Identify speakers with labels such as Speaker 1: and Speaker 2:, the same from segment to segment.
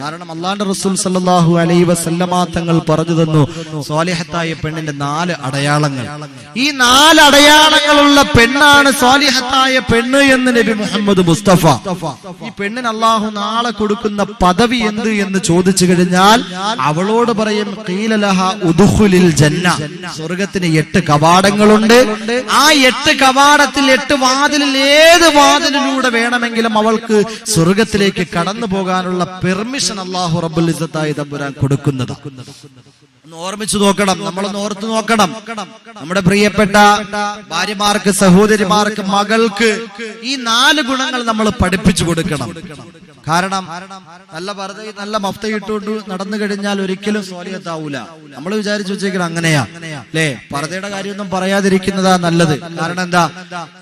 Speaker 1: കാരണം അല്ലാഹുവിന്റെ റസൂൽ സല്ലല്ലാഹു അലൈഹി വസല്ലമ തങ്ങൾ പറഞ്ഞു തന്നു സ്വാലിഹത്തായ പെണ്ണിന്റെ 4 അടയാളങ്ങൾ. ഈ 4 അടയാളങ്ങളുള്ള പെണ്ണാണ് സ്വാലിഹത്തായ പെണ്ണ് എന്ന് നബി മുഹമ്മദ് മുസ്തഫ. ഈ പെണ്ണിന് അല്ലാഹു നാളെ കൊടുക്കുന്ന പദവി എന്ത് എന്ന് ചോദിച്ചു കഴിഞ്ഞാൽ അവളോട് പറയും ഖീല ലഹാ ഉദ്ഖുലിൽ ജന്ന. സ്വർഗ്ഗത്തിന് 8 കവാടങ്ങളുണ്ട്. ആ 8 കവാടത്തിൽ 8 വാതിലിൽ ഏത് വാതിലിലൂടെ വേണമെങ്കിലും അവൾക്ക് സ്വർഗ്ഗത്തിലേക്ക് കടന്നു പോകാനുള്ള പെർമിഷൻ അല്ലാഹു റബ്ബുൽ ഇസ്സത്തായ തമ്പുരാൻ കൊടുക്കുന്നത്. ഓർമ്മിച്ചു നോക്കണം, നമ്മളൊന്ന് ഓർത്തു നോക്കണം. നമ്മുടെ പ്രിയപ്പെട്ട ഭാര്യമാർക്ക്, സഹോദരിമാർക്ക്, മകൾക്ക് ഈ 4 ഗുണങ്ങൾ നമ്മൾ പഠിപ്പിച്ചു കൊടുക്കണം. കാരണം നല്ല പർദ്ദയും നല്ല മഫ്തയും ഇട്ടുകൊണ്ട് നടന്നു കഴിഞ്ഞാൽ ഒരിക്കലും സ്വാലിഹത്താവൂല. നമ്മൾ വിചാരിച്ചു വെച്ചേക്കണം അങ്ങനെയാ അല്ലേ? പർദ്ദയുടെ കാര്യമൊന്നും പറയാതിരിക്കുന്നതാ നല്ലത്. കാരണം എന്താ,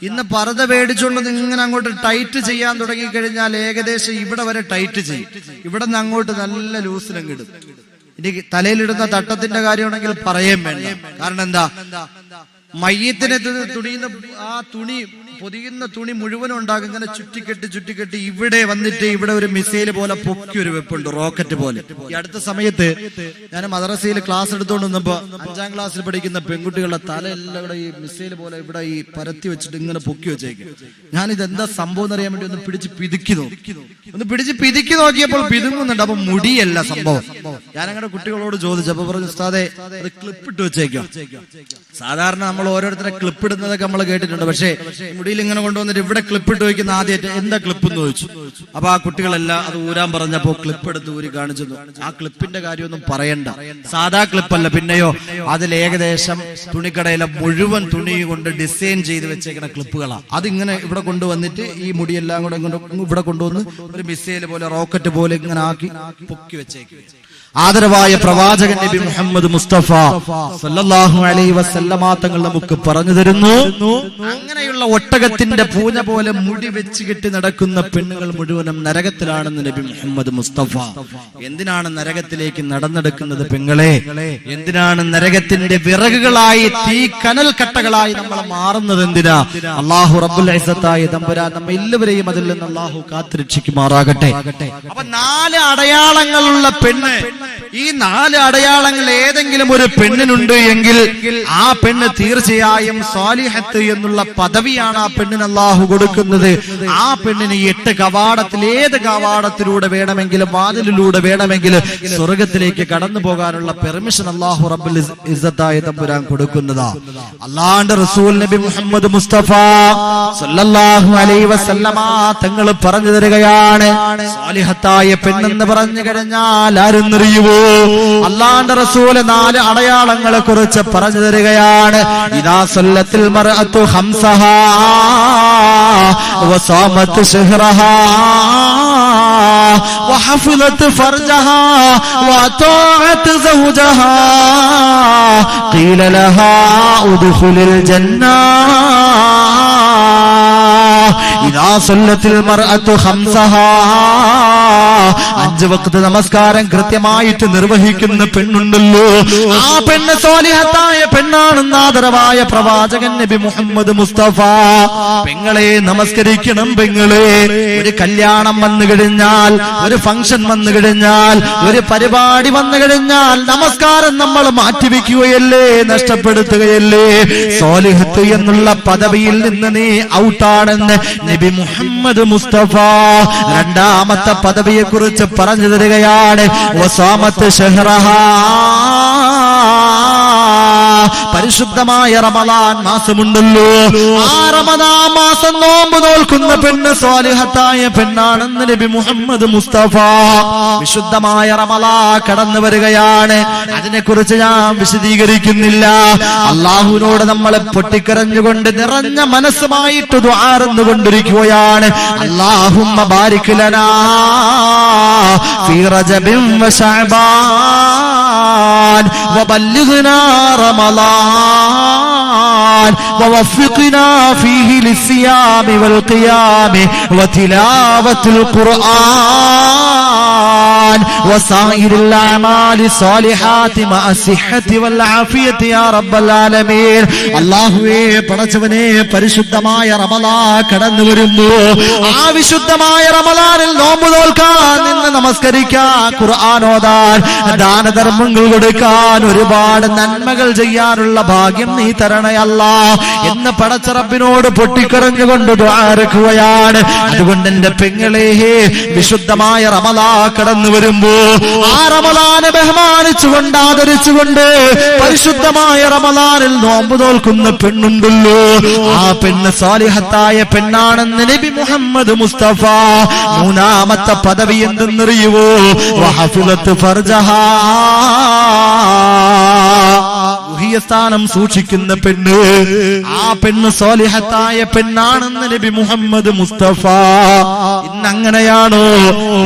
Speaker 1: ഇന്ന് പർദ്ദ മേടിച്ചുകൊണ്ട് ഇങ്ങനെ അങ്ങോട്ട് ടൈറ്റ് ചെയ്യാൻ തുടങ്ങി കഴിഞ്ഞാൽ ഏകദേശം ഇവിടെ വരെ ടൈറ്റ് ചെയ്യും, ഇവിടെ നിന്ന് അങ്ങോട്ട് നല്ല ലൂസിലും കിടും. ഇനി തലയിലിടുന്ന തട്ടത്തിന്റെ കാര്യമാണെങ്കിൽ പറയേം വേണ്ട. കാരണം എന്താ, മയ്യത്തിനെ തുണിയുന്ന ആ തുണി, പൊതിയുന്ന തുണി മുഴുവനും ഉണ്ടാകും. ഇങ്ങനെ ചുറ്റിക്കെട്ടി ഇവിടെ വന്നിട്ട് ഇവിടെ ഒരു മിസൈൽ പോലെ പൊക്കി ഒരു വെപ്പുണ്ട്, റോക്കറ്റ് പോലെ. ഈ അടുത്ത സമയത്ത് ഞാൻ മദ്രസയിൽ ക്ലാസ് എടുത്തുകൊണ്ട് വന്നപ്പോ 5ാം ക്ലാസ്സിൽ പഠിക്കുന്ന പെൺകുട്ടികളുടെ തല എല്ലാം ഇവിടെ ഈ മിസൈൽ പോലെ ഇവിടെ ഈ പരത്തി വെച്ചിട്ട് ഇങ്ങനെ പൊക്കി വെച്ചേക്കും. ഞാനിത് എന്താ സംഭവം എന്നറിയാൻ വേണ്ടി ഒന്ന് പിടിച്ച് പിതുക്കി നോക്കിയപ്പോൾ പിതുങ്ങുന്നുണ്ട്. അപ്പൊ മുടിയല്ല സംഭവം. ഞാൻ അങ്ങനെ കുട്ടികളോട് ചോദിച്ചു. അപ്പൊ പറഞ്ഞു ഉസ്താദേ അത് ക്ലിപ്പിട്ട് വെച്ചേക്കാം. സാധാരണ നമ്മൾ ഓരോരുത്തരെ ക്ലിപ്പ് ഇടുന്നതൊക്കെ നമ്മൾ കേട്ടിട്ടുണ്ട്. പക്ഷേ മുടിയിൽ ഇങ്ങനെ കൊണ്ടുവന്നിട്ട് ഇവിടെ ക്ലിപ്പിട്ട് വയ്ക്കുന്ന ആദ്യമായിട്ട് എന്താ ക്ലിപ്പ് എന്ന് ചോദിച്ചു. അപ്പൊ ആ കുട്ടികളെല്ലാം അത് ഊരാൻ പറഞ്ഞപ്പോ ക്ലിപ്പ് എടുത്ത് ഊരി കാണിച്ചു. ആ ക്ലിപ്പിന്റെ കാര്യമൊന്നും പറയണ്ട, സാധാ ക്ലിപ്പല്ല, പിന്നെയോ അതിൽ ഏകദേശം തുണിക്കടയിലെ മുഴുവൻ തുണി കൊണ്ട് ഡിസൈൻ ചെയ്ത് വെച്ചേക്കുന്ന ക്ലിപ്പുകളാണ്. അതിങ്ങനെ ഇവിടെ കൊണ്ടുവന്നിട്ട് ഈ മുടിയെല്ലാം കൂടെ ഇവിടെ കൊണ്ടുവന്ന് ഒരു മിസൈൽ പോലെ റോക്കറ്റ് പോലെ ഇങ്ങനെ ആക്കി പൊക്കി വെച്ചേക്കും. ആദരവായ പ്രവാചകൻ നബി മുഹമ്മദ് മുസ്തഫ സല്ലല്ലാഹു അലൈഹി വസല്ലമ തങ്ങൾ നമുക്ക് പറഞ്ഞു തരുന്നു, അങ്ങനെയുള്ള ഒട്ടകത്തിന്റെ പൂഞ്ഞ പോലെ മുടി വെച്ച് കെട്ടി നടക്കുന്ന പെണ്ണുകൾ മുഴുവനും നരകത്തിലാണെന്ന് നബി മുഹമ്മദ് മുസ്തഫ. എന്തിനാണ് നരകത്തിലേക്ക് നടന്നെടുക്കുന്നത് പെങ്ങളെ? എന്തിനാണ് നരകത്തിന്റെ വിറകുകളായി, തീ കനൽ കട്ടകളായി നമ്മൾ മാറുന്നത്? എന്തിനാ? അല്ലാഹു റബ്ബുൽ ഇസ്സത്തായ തമ്പുരാൻ നമ്മെ എല്ലാവരെയും അതിൽ നിന്ന് അല്ലാഹു കാത്തുരക്ഷിക്കുമാറാകട്ടെ. അപ്പൊ 4 അടയാളങ്ങളുള്ള പെണ്ണ്, ഈ 4 അടയാളങ്ങൾ ഏതെങ്കിലും ഒരു പെണ്ണിനുണ്ട് എങ്കിൽ ആ പെണ്ണ് തീർച്ചയായും സ്വാലിഹത്ത് എന്നുള്ള പദവിയാണ് ആ പെണ്ണിന് അല്ലാഹു കൊടുക്കുന്നത്. ആ പെണ്ണിന് 8 കവാടത്തിൽ ഏത് കവാടത്തിലൂടെ വേണമെങ്കിലും, വാതിലിലൂടെ വേണമെങ്കിലും സ്വർഗത്തിലേക്ക് കടന്നു പോകാനുള്ള പെർമിഷൻ അല്ലാഹു റബ്ബുൽ ഇസ്സത്തായ തമ്പുരാൻ കൊടുക്കുന്നതാ. അല്ലാഹുവിന്റെ റസൂൽ നബി മുഹമ്മദ് മുസ്തഫ സല്ലല്ലാഹു അലൈഹി വസല്ലമ തങ്ങൾ പറഞ്ഞു തരികയാണ്, സ്വാലിഹത്തായ പെണ്ണെന്ന് പറഞ്ഞു കഴിഞ്ഞാൽ ആരെന്നറിയുമോ? അല്ലാഹുവിന്റെ റസൂല് 4 അടയാളങ്ങളെ കുറിച്ച് പറഞ്ഞു തരികയാണ്. ഇദാ സല്ലത്തിൽ മർഅതു ഖംസഹാ വസാമത് ശഹ്റഹാ വഹഫിളത് ഫർജഹാ വഅതാഅത് സൗജഹാ ഖീല ലഹാ ഉദ്ഖുലിൽ ജന്നാ. ഇദാ സല്ലത്തിൽ മർഅതു ഖംസഹാ, 5 വഖ്ത് നമസ്കാരം കൃത്യമായിട്ട് നിർവഹിക്കുന്ന പെണ്ണുണ്ടല്ലോ, ആ പെണ്ണ് സ്വാലിഹത്തായ പെണ്ണാണെന്ന് ആദരവായ പ്രവാചകൻ നബി മുഹമ്മദ് മുസ്തഫ. പെങ്ങളെ നമസ്കരിക്കണം പെങ്ങളെ. ഒരു കല്യാണം വന്നു കഴിഞ്ഞാൽ, ഒരു ഫംഗ്ഷൻ വന്നു കഴിഞ്ഞാൽ, ഒരു പരിപാടി വന്നു കഴിഞ്ഞാൽ നമസ്കാരം നമ്മൾ മാറ്റിവെക്കുകയല്ലേ, നഷ്ടപ്പെടുത്തുകയല്ലേ? സ്വാലിഹത്ത് എന്നുള്ള പദവിയിൽ നിന്ന് നീ ഔട്ടാണെന്ന് നബി മുഹമ്മദ് മുസ്തഫ 2ാമത്തെ പദവിയെ കുറിച്ച് പറഞ്ഞു തരികയാണ്. വസാമത്ത് ശഹ്റഹാ, പരിശുദ്ധമായ റമളാൻ മാസമുണ്ടല്ലോ, ആ റമളാൻ മാസം നോമ്പ് നോൽക്കുന്ന പെണ്ണ് സ്വാലിഹത്തായ പെണ്ണാണെന്ന് നബി മുഹമ്മദ് മുസ്തഫ. വിശുദ്ധമായ റമളാൻ കടന്നു വരികയാണ്, അതിനെക്കുറിച്ച് ഞാൻ വിശദീകരിക്കുന്നില്ല. അല്ലാഹുവിനോട് നമ്മളെ പൊട്ടിക്കരഞ്ഞുകൊണ്ട് നിറഞ്ഞ മനസ്സുമായിട്ട് ദുആ കൊണ്ടിരിക്കുകയാണ്. അല്ലാഹുമ്മ ബാരിക് ലനാ ഫീ റജബിൻ വശഅബാൻ വബല്ലിഗ്നാ റമളാൻ വവഫിഖ്നാ ഫീഹി ലിസ്സിയാമി വൽഖിയാമി വതിലാവത്തുൽ ഖുർആൻ വസായിരിൽ അമാലി സ്വാലിഹാത്തി മഅ സിഹ്ഹതി വൽ ആഫിയതി യാ റബ്ബൽ ആലമീൻ. അല്ലാഹുവേ പടച്ചവനെ, പരിശുദ്ധമായ റമളാൻ കടന്നു വരുന്നു. ആ വിശുദ്ധമായ റമളാനിൽ നോമ്പ് നോൽക്കാൻ, നിന്ന് നമസ്കരിക്കാൻ, ഖുർആൻ ഓതാൻ, ദാനധർമ്മങ്ങൾ കൊടുക്കാൻ, ഒരുപാട് നന്മകൾ ചെയ്യാനുള്ള ഭാഗ്യം നീ തരണേ അല്ലാഹ് എന്ന് പടച്ച റബ്ബിനോട് പൊട്ടിക്കരഞ്ഞുകൊണ്ട് ദുആ ഇറക്കുകയാണ്. അതുകൊണ്ട് എന്റെ പെങ്ങളെ, വിശുദ്ധമായ റമളാൻ കടന്നു വരുമ്പോ ആ റമളാനെ ബഹുമാനിച്ചുകൊണ്ട്, ആദരിച്ചുകൊണ്ട് പരിശുദ്ധമായ റമളാനിൽ നോമ്പ് നോൽക്കുന്ന പെണ്ണുണ്ടല്ലോ, ആ പെണ്ണ് സാലിഹത്തായ പെണ്ണാണെന്ന് നബി മുഹമ്മദ് മുസ്തഫ. മൂന്നാമത്തെ പദവി എന്തെന്നറിയുവോ? വഹഫിളത്ത് ഫർജഹാ, സ്ഥാനം സൂക്ഷിക്കുന്ന പെണ്ണ്. ആ പെണ്ണ് സാലിഹത്തായ പെണ്ണാണെന്ന് നബി മുഹമ്മദ് മുസ്തഫ. ഇന്നങ്ങനെയാണോ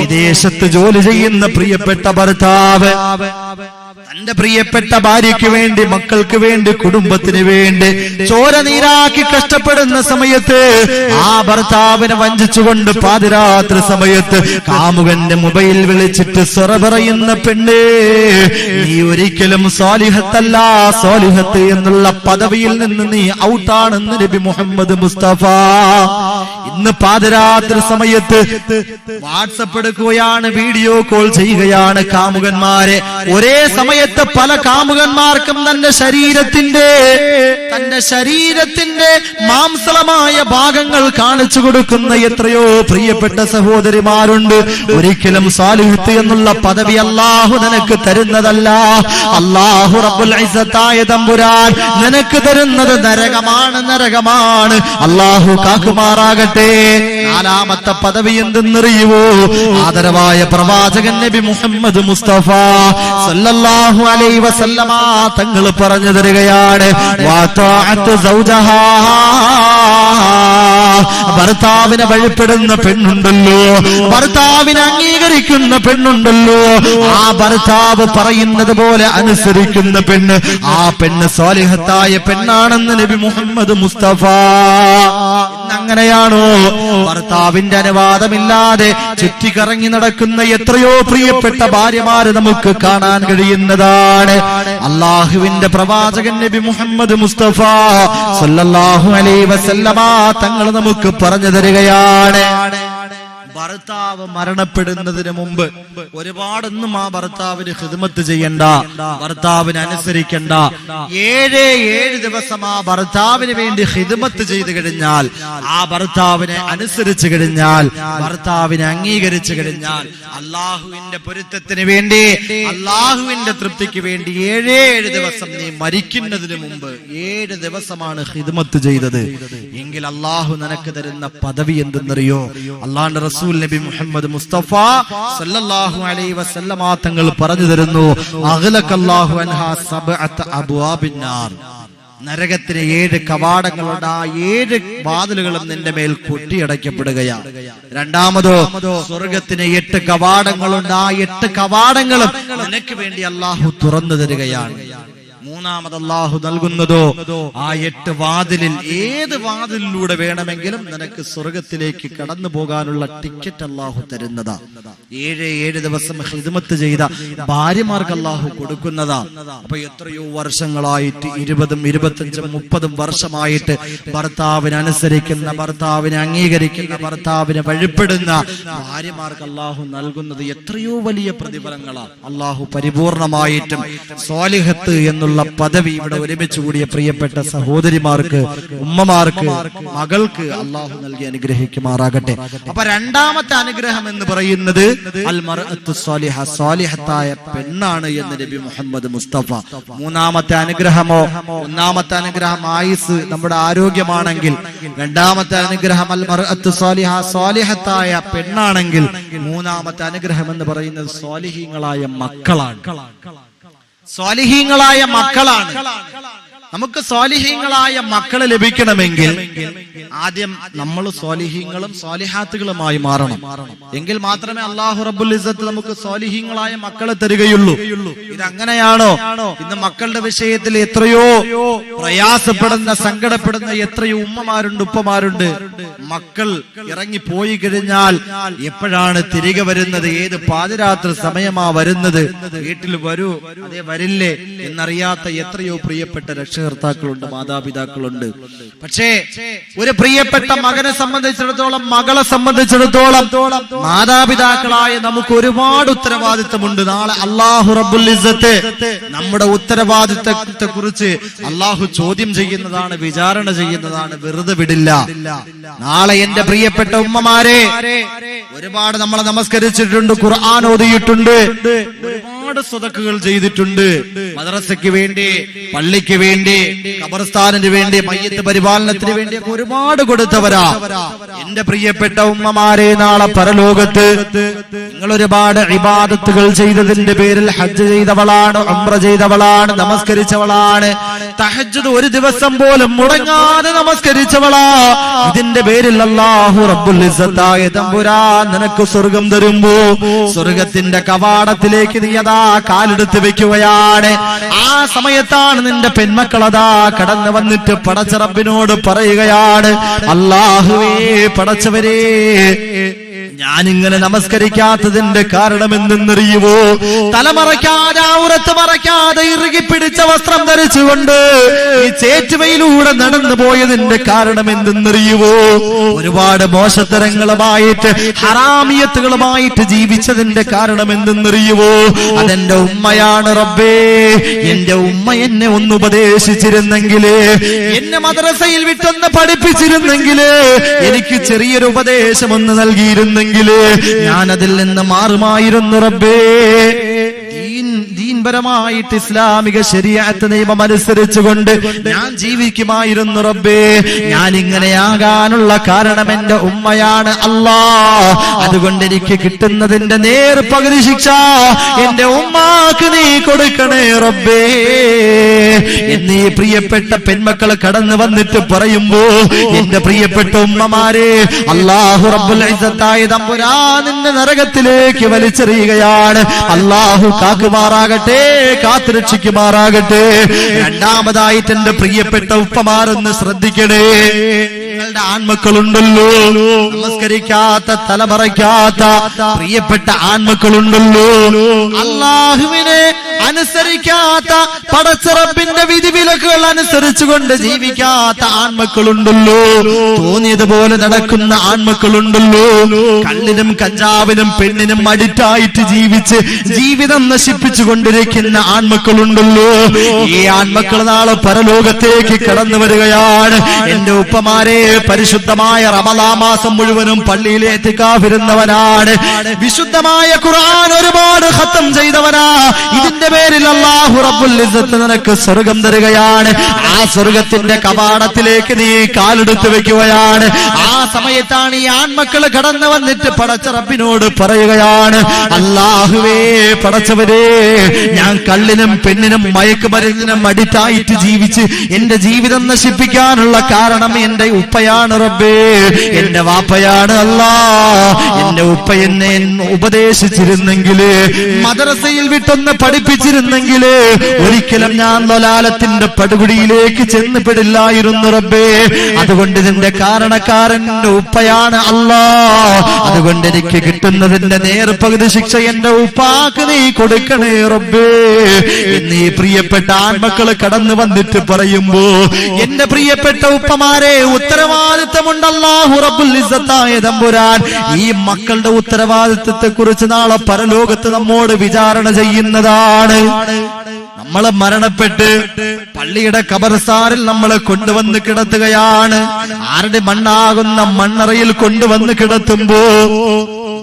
Speaker 1: വിദേശത്ത് ജോലി ചെയ്യുന്ന പ്രിയപ്പെട്ട ഭർത്താവ് തന്റെ പ്രിയപ്പെട്ട ഭാര്യയ്ക്ക് വേണ്ടി, മക്കൾക്ക് വേണ്ടി, കുടുംബത്തിന് വേണ്ടി ചോര നീരാക്കി കഷ്ടപ്പെടുന്ന സമയത്ത് ആ ഭർത്താവിനെ വഞ്ചിച്ചുകൊണ്ട് പാതിരാത്രി സമയത്ത് കാമുകന്റെ മൊബൈൽ വിളിച്ചിട്ട് സൊറ പറയുന്ന പെണ്ണ്, നീ ഒരിക്കലും സ്വാലിഹത്തല്ല, സ്വാലിഹത്ത് എന്നുള്ള പദവിയിൽ നിന്ന് നീ ഔട്ടാണെന്ന് നബി മുഹമ്മദ് മുസ്തഫ. ഇന്ന് പാതിരാത്രി സമയത്ത് വാട്സപ്പ് എടുക്കുകയാണ്, വീഡിയോ കോൾ ചെയ്യുകയാണ് കാമുകന്മാരെ. ഒരേ സമയത്ത് പല കാമുകന്മാർക്കും തന്റെ ശരീരത്തിന്റെ മാംസളമായ ഭാഗങ്ങൾ കാണിച്ചു കൊടുക്കുന്ന എത്രയോ പ്രിയപ്പെട്ട സഹോദരിമാരുണ്ട്. ഒരിക്കലും സാലിഹത്ത് എന്നുള്ള പദവി അല്ലാഹു നിനക്ക് തരുന്നതല്ല. അല്ലാഹു റബ്ബുൽ ഇസ്സത്തായ തമ്പുരാൻ നിനക്ക് തരുന്നത് നരകമാണ്, നരകമാണ്. അല്ലാഹു കാക്കുമാറാകട്ടെ. നാലാമത്തെ പദവി എന്തെന്നറിയുവോ? ആദരവായ പ്രവാചകൻ നബി മുഹമ്മദ് മുസ്തഫ സല്ലല്ലാഹു അലൈഹി വസല്ലമ തങ്ങൾ പറഞ്ഞു തരികയാണ്, വതഅത്ത് സൗജഹാ, ഭർത്താവിനെ വഴിപ്പെടുന്ന പെണ്ണുണ്ടല്ലോ, ഭർത്താവിനെ അംഗീകരിക്കുന്ന പെണ്ണുണ്ടല്ലോ, ആ ഭർത്താവ് പറയുന്നത് പോലെ അനുസരിക്കുന്ന പെണ്ണ്, ആ പെണ്ണ് സ്വാലിഹത്തായ പെണ്ണാണെന്ന് നബി മുഹമ്മദ് മുസ്തഫ. അങ്ങനെയാണോ ഭർത്താവിന്റെ അനുവാദമില്ലാതെ ചുറ്റിക്കറങ്ങി നടക്കുന്ന എത്രയോ പ്രിയപ്പെട്ട ഭാര്യമാര് നമുക്ക് കാണാൻ കഴിയുന്നതാണ്. അള്ളാഹുവിന്റെ പ്രവാചകൻ നബി മുഹമ്മദ് മുസ്തഫ സല്ലല്ലാഹു അലൈഹി വസല്ലമ തങ്ങൾ നമുക്ക് പറഞ്ഞു തരികയാണ്, ഭർത്താവ് മരണപ്പെടുന്നതിന് മുമ്പ് ഒരുപാടൊന്നും ആ ഭർത്താവിന് ഖിദ്മത്ത് ചെയ്യണ്ട, ഭർത്താവിന് അനുസരിക്കണ്ട. 7 ദിവസം ആ ഭർത്താവിന് വേണ്ടി ഖിദ്മത്ത് ചെയ്തു കഴിഞ്ഞാൽ, ആ ഭർത്താവിനെ അനുസരിച്ചു കഴിഞ്ഞാൽ, ഭർത്താവിനെ അംഗീകരിച്ചു കഴിഞ്ഞാൽ, അള്ളാഹുവിന്റെ പൊരുത്തത്തിന് വേണ്ടി, അള്ളാഹുവിന്റെ തൃപ്തിക്ക് വേണ്ടി 7 ദിവസം നീ മരിക്കുന്നതിന് മുമ്പ് 7 ദിവസമാണ് ഖിദ്മത്ത് ചെയ്തത് എങ്കിൽ അള്ളാഹു നിനക്ക് തരുന്ന പദവി എന്തെന്നറിയോ? അള്ളാഹുവിന്റെ റസൂൽ നബി മുഹമ്മദ് മുസ്തഫ സല്ലല്ലാഹു അലൈഹി വസല്ലമ തങ്ങൾ പറഞ്ഞു തരുന്നു, അഗ്ലഖല്ലാഹു അൻഹാ സബ്അത അബ്വാബിൻ നാർ, നരകത്തിന് 7 കവാടങ്ങളുണ്ട്, ആ 7 വാതിലുകളും നിന്റെ മേൽ കൊട്ടിയടയ്ക്കപ്പെടുകയാണ്. രണ്ടാമതോ, സ്വർഗത്തിന് 8 കവാടങ്ങളുണ്ട്, ആ 8 കവാടങ്ങളും നിനക്ക് വേണ്ടി അള്ളാഹു തുറന്നു തരികയാണ്. മൂന്നാമത് അല്ലാഹു നൽകുന്നതോ, ആ 8 വാതിലിൽ ഏത് വാതിലിലൂടെ വേണമെങ്കിലും നിനക്ക് സ്വർഗത്തിലേക്ക് കടന്നു പോകാനുള്ള ടിക്കറ്റ് അല്ലാഹു തരുന്നതാ. 7 ദിവസം ഖിദ്മത്ത് ചെയ്ത ഭാര്യമാർക്ക് അല്ലാഹു കൊടുക്കുന്നതാ. അപ്പൊ എത്രയോ വർഷങ്ങളായിട്ട് 20, 25, 30 വർഷമായിട്ട് ഭർത്താവിനെ അനുസരിക്കുന്ന, ഭർത്താവിനെ അംഗീകരിക്കുന്ന, ഭർത്താവിനെ വഴിപ്പെടുന്ന ഭാര്യമാർക്ക് അല്ലാഹു നൽകുന്നത് എത്രയോ വലിയ പ്രതിഫലങ്ങളാ. അല്ലാഹു പരിപൂർണമായിട്ടും സ്വാലിഹത്ത് എന്നുള്ള പദവി ഇവിടെ ഒരുമിച്ച് കൂടിയ പ്രിയപ്പെട്ട സഹോദരിമാർക്ക്, ഉമ്മമാർക്ക്, മകൾക്ക് അള്ളാഹു നൽകി അനുഗ്രഹിക്കുമാറാകട്ടെ. അപ്പൊ രണ്ടാമത്തെ അനുഗ്രഹം എന്ന് പറയുന്നത് അൽ മർഅത്തു സ്വാലിഹ, സ്വാലിഹത്തായ പെണ്ണാണ് എന്ന് നബി മുഹമ്മദ് മുസ്തഫ. മൂന്നാമത്തെ അനുഗ്രഹമോ, ഒന്നാമത്തെ അനുഗ്രഹം ആയുസ്, നമ്മുടെ ആരോഗ്യമാണെങ്കിൽ, രണ്ടാമത്തെ അനുഗ്രഹം അൽ മർഅത്തു സ്വാലിഹ, സ്വാലിഹത്തായ പെണ്ണാണെങ്കിൽ, മൂന്നാമത്തെ അനുഗ്രഹം എന്ന് പറയുന്നത് സ്വാലിഹീങ്ങളായ മക്കളാണ്. സ്വാലിഹീങ്ങളായ മക്കളാണ്. നമുക്ക് സ്വാലിഹീങ്ങളായ മക്കളെ ലഭിക്കണമെങ്കിൽ ആദ്യം നമ്മൾ സ്വാലിഹീങ്ങളും സ്വാലിഹാത്തുകളുമായി മാറണം. എങ്കിൽ മാത്രമേ അല്ലാഹു റബ്ബുൽ ഇസ്സത്ത് നമുക്ക് സ്വാലിഹീങ്ങളായ മക്കളെ തരികയുള്ളൂ. ഇതങ്ങനെയാണോ? ഇന്ന് മക്കളുടെ വിഷയത്തിൽ എത്രയോ പ്രയാസപ്പെടുന്ന, സങ്കടപ്പെടുന്ന എത്രയോ ഉമ്മമാരുണ്ട്, ഉപ്പമാരുണ്ട്. മക്കൾ ഇറങ്ങിപ്പോയി കഴിഞ്ഞാൽ എപ്പോഴാണ് തിരികെ വരുന്നത്, ഏത് പാതിരാത്രി സമയമാ വരുന്നത്, വീട്ടിൽ വരൂ അതേ വരില്ലേ എന്നറിയാത്ത എത്രയോ പ്രിയപ്പെട്ട രക്ഷകർത്താക്കളുണ്ട്, മാതാപിതാക്കളുണ്ട്. പക്ഷേ ഒരു പ്രിയപ്പെട്ട മകനെ സംബന്ധിച്ചിടത്തോളം, മകളെ സംബന്ധിച്ചിടത്തോളം മാതാപിതാക്കളായ നമുക്ക് ഒരുപാട് ഉത്തരവാദിത്തമുണ്ട്. നാളെ അല്ലാഹു റബ്ബുൽ ഇസ്സത്ത് നമ്മുടെ ഉത്തരവാദിത്തത്തെ കുറിച്ച് അല്ലാഹു ചോദ്യം ചെയ്യുന്നതാണ്, വിചാരണ ചെയ്യുന്നതാണ്, വെറുതെ വിടില്ല. നാളെ എന്റെ പ്രിയപ്പെട്ട ഉമ്മമാരെ, ഒരുപാട് നമ്മളെ നമസ്കരിച്ചിട്ടുണ്ട്, ഖുർആൻ ഓതിയിട്ടുണ്ട്, ഒരുപാട് സ്വതക്കുകൾ ചെയ്തിട്ടുണ്ട്. മദ്രസയ്ക്ക് വേണ്ടി, പള്ളിക്ക് വേണ്ടി, ഖബർസ്ഥാനിന് വേണ്ടി, മയ്യത്ത് പരിപാലനത്തിന് വേണ്ടി ഒരുപാട് കൊടുത്തവരാ. എന്റെ പ്രിയപ്പെട്ട ഉമ്മമാരെ, നാളെ പരലോകത്ത് നിങ്ങൾ ഒരുപാട് ഇബാദത്തുകൾ ചെയ്തതിന്റെ പേരിൽ ഹജ്ജ് ചെയ്തവളാണ്, ഉംറ ചെയ്തവളാണ്, നമസ്കരിച്ചവളാണ്, തഹജ്ജുദ് ഒരു ദിവസം പോലും മുടങ്ങാതെ നമസ്കരിച്ചവളാ. ഇതിന്റെ പേരിൽ അല്ലാഹു റബ്ബുൽ ഇസ്സത്തായ തമ്പുരാൻ നിനക്ക് സ്വർഗം തരുമ്പോ സ്വർഗത്തിന്റെ കവാടത്തിലേക്ക് നീ അതാ കാലെടുത്ത് വെക്കുകയാണ്. ആ സമയത്താണ് നിന്റെ പെൺമക്കളതാ കടന്നു വന്നിട്ട് പടച്ച റബ്ബിനോട് പറയുകയാണ്, അല്ലാഹുവേ പടച്ചവരേ, ഞാനിങ്ങനെ നമസ്കരിക്കാത്തതിന്റെ കാരണം എന്തെന്നറിയുവോ? തലമറയ്ക്കാതെ, ഔറത്ത് മറയ്ക്കാതെ, ഇറുകി പിടിച്ച വസ്ത്രം ധരിച്ചുകൊണ്ട് ഈ ചേറ്റുവയിലൂടെ നടന്നു പോയതിന്റെ കാരണം എന്തെന്നറിയുവോ? ഒരുപാട് മോശത്തരങ്ങളുമായിട്ട്, ഹറാമിയത്തുകളുമായിട്ട് ജീവിച്ചതിന്റെ കാരണം എന്തെന്നറിയുവോ? അതെന്റെ ഉമ്മയാണ് റബ്ബേ. എന്റെ ഉമ്മ എന്നെ ഒന്ന് ഉപദേശിച്ചിരുന്നെങ്കില്, എന്നെ മദ്രസയിൽ വിട്ടൊന്ന് പഠിപ്പിച്ചിരുന്നെങ്കില്, എനിക്ക് ചെറിയൊരു ഉപദേശം ഒന്ന് നൽകിയിരുന്നെങ്കിൽ ഞാൻ അതിൽ നിന്ന് മാറുമായിരുന്നു റബ്ബേ. ദീൻപരമായിട്ട് ഇസ്ലാമിക ശരീഅത്ത് നിയമം അനുസരിച്ചുകൊണ്ട് ഞാൻ ജീവിക്കുമായിരുന്നു റബ്ബേ. ഞാൻ ഇങ്ങനെയാകാനുള്ള കാരണം എന്റെ ഉമ്മയാണ് അല്ലാ. അതുകൊണ്ട് എനിക്ക് കിട്ടുന്നതിന്റെ നേർപകുതി ശിക്ഷ എന്റെ ഉമ്മാക്ക് നീ കൊടുക്കണേ റബ്ബേ എന്നീ പ്രിയപ്പെട്ട പെൺമക്കളെ കടന്നു വന്നിട്ട് പറയുമ്പോ, എന്റെ പ്രിയപ്പെട്ട ഉമ്മമാരെ, അല്ലാഹു റബ്ബുൽ ഇസ്സത്തായ തമ്പുരാൻ നിന്നെ നരകത്തിലേക്ക് വലിച്ചെറിയുകയാണ്. അല്ലാഹു കാക്കുമാറാകട്ടെ, കാത്തുരക്ഷിക്കുമാറാകട്ടെ. രണ്ടാമതായിട്ട് എന്റെ പ്രിയപ്പെട്ട ഉപ്പമാരെന്ന് ശ്രദ്ധിക്കണേ. നിങ്ങളുടെ ആൺമക്കളുണ്ടല്ലോ, നമസ്കരിക്കാത്ത, തലമറയ്ക്കാത്ത പ്രിയപ്പെട്ട ആൺമക്കളുണ്ടല്ലോ, അല്ലാഹുവിനെ അനുസരിക്കാത്ത, പടച്ച റബ്ബിന്റെ വിധിവിലക്കുകൾ അനുസരിച്ചുകൊണ്ട് ജീവിക്കാത്ത ആൺമക്കളുണ്ടല്ലോ, തോന്നിയതുപോലെ നടക്കുന്ന ആൺമക്കളുണ്ടല്ലോ, കള്ളിനും കഞ്ചാവിനും പെണ്ണിനും അഡിക്റ്റായിട്ട് ജീവിച്ച് ജീവിതം നശിപ്പിച്ചു കൊണ്ടിരിക്കുന്ന ആൺമക്കളുണ്ടല്ലോ. ഈ ആൺമക്കൾ നാളെ പരലോകത്തേക്ക് കടന്നു വരികയാണ്. എന്റെ ഉപ്പമാരെ, പരിശുദ്ധമായ റമളാൻ മാസം മുഴുവനും പള്ളിയിലെ ഇത്തികാഫിരുന്നവനാണ്, വിശുദ്ധമായ ഖുർആൻ ഒരുപാട് ഖത്തം ചെയ്തവനാ. ഇതിന്റെ പേരിൽ അല്ലാഹു റബ്ബുൽ ഇസ്സത്ത് നിനക്ക് സ്വർഗം തരികയാണ്. ആ സ്വർഗത്തിന്റെ കവാടത്തിലേക്ക് നീ കാലെടുത്ത് വെക്കുകയാണ്. ആ സമയത്താണ് ഈ ആൺമക്കൾ കടന്നു വന്നിട്ട് പടച്ച റബ്ബിനോട് പറയുകയാണ്, അല്ലാഹുവേ പടച്ചവരേ, ഞാൻ കള്ളിനും പെണ്ണിനും മയക്കുമരുന്നിനും അഡിക്റ്റായിട്ട് ജീവിച്ച് എന്റെ ജീവിതം നശിപ്പിക്കാനുള്ള കാരണം എന്റെ ഉപ്പയാണ് റബ്ബേ, എന്റെ വാപ്പയാണ് അല്ലാ. എന്റെ ഉപ്പ എന്നെ ഉപദേശിച്ചിരുന്നെങ്കില്, മദ്രസയിൽ വിട്ടൊന്ന് പഠിപ്പിച്ചിരുന്നെങ്കില്, ഒരിക്കലും ഞാൻ ദലാലത്തിന്റെ പടുകുടിയിലേക്ക് ചെന്ന് പെടില്ലായിരുന്നു റബ്ബേ. അതുകൊണ്ട് ഇതിന്റെ കാരണക്കാരൻ എന്റെ ഉപ്പയാണ് അല്ലാ. അതുകൊണ്ട് എനിക്ക് കിട്ടുന്നതിന്റെ നേർപകുതി ശിക്ഷ എന്റെ ഉപ്പാക്ക് നീ കൊടുക്കണേ റബ്ബേ എന്നീ പ്രിയപ്പെട്ട ആൺമക്കള് കടന്നു വന്നിട്ട് പറയുമ്പോ, എന്റെ പ്രിയപ്പെട്ട ഉപ്പമാരെ, ഉത്തരവാദിത്തമുണ്ട് അല്ലാഹു റബ്ബുൽ ഇസ്സത്തായ തമ്പുരാൻ ഈ മക്കളുടെ ഉത്തരവാദിത്തത്തെ കുറിച്ച് നാളെ പരലോകത്ത് നമ്മോട് വിചാരണ ചെയ്യുന്നതാണ്. നമ്മളെ മരണപ്പെട്ട് പള്ളിയുടെ ഖബർസ്ഥാനിൽ നമ്മളെ കൊണ്ടുവന്ന് കിടത്തുകയാണ്. ആരുടെ മണ്ണാകുന്ന മണ്ണറയിൽ കൊണ്ടുവന്ന് കിടത്തുമ്പോ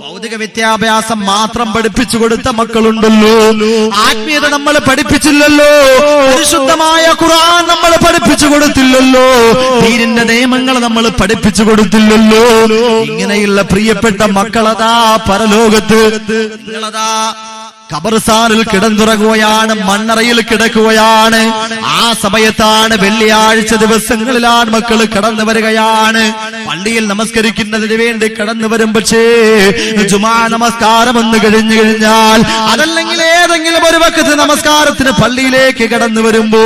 Speaker 1: ഭൗതിക വിദ്യാഭ്യാസം മാത്രം പഠിപ്പിച്ചു കൊടുത്ത മക്കളുണ്ടല്ലോ, ആത്മീയത നമ്മൾ പഠിപ്പിച്ചില്ലല്ലോ, പരിശുദ്ധമായ ഖുർആൻ നമ്മൾ പഠിപ്പിച്ചു കൊടുത്തില്ലല്ലോ, ദീനിന്റെ നിയമങ്ങൾ നമ്മൾ പഠിപ്പിച്ചു കൊടുത്തില്ലല്ലോ. ഇങ്ങനെയുള്ള പ്രിയപ്പെട്ട മക്കളതാ പരലോകത്ത് നിങ്ങളതാ ഖബർസ്ഥാനിൽ കിടന്നുറങ്ങുകയാണ്, മണ്ണറയിൽ കിടക്കുകയാണ്. ആ സമയത്താണ് വെള്ളിയാഴ്ച ദിവസങ്ങളിലാണ് മക്കൾ കടന്നു വരികയാണ്. പള്ളിയിൽ നമസ്കരിക്കുന്നതിന് വേണ്ടി കടന്നു വരും. പക്ഷേ ജുമാ നമസ്കാരം ഒന്ന് കഴിഞ്ഞു കഴിഞ്ഞാൽ, അതല്ലെങ്കിൽ ഏതെങ്കിലും ഒരു വഖത്ത് നമസ്കാരത്തിന് പള്ളിയിലേക്ക് കടന്നു വരുമ്പോ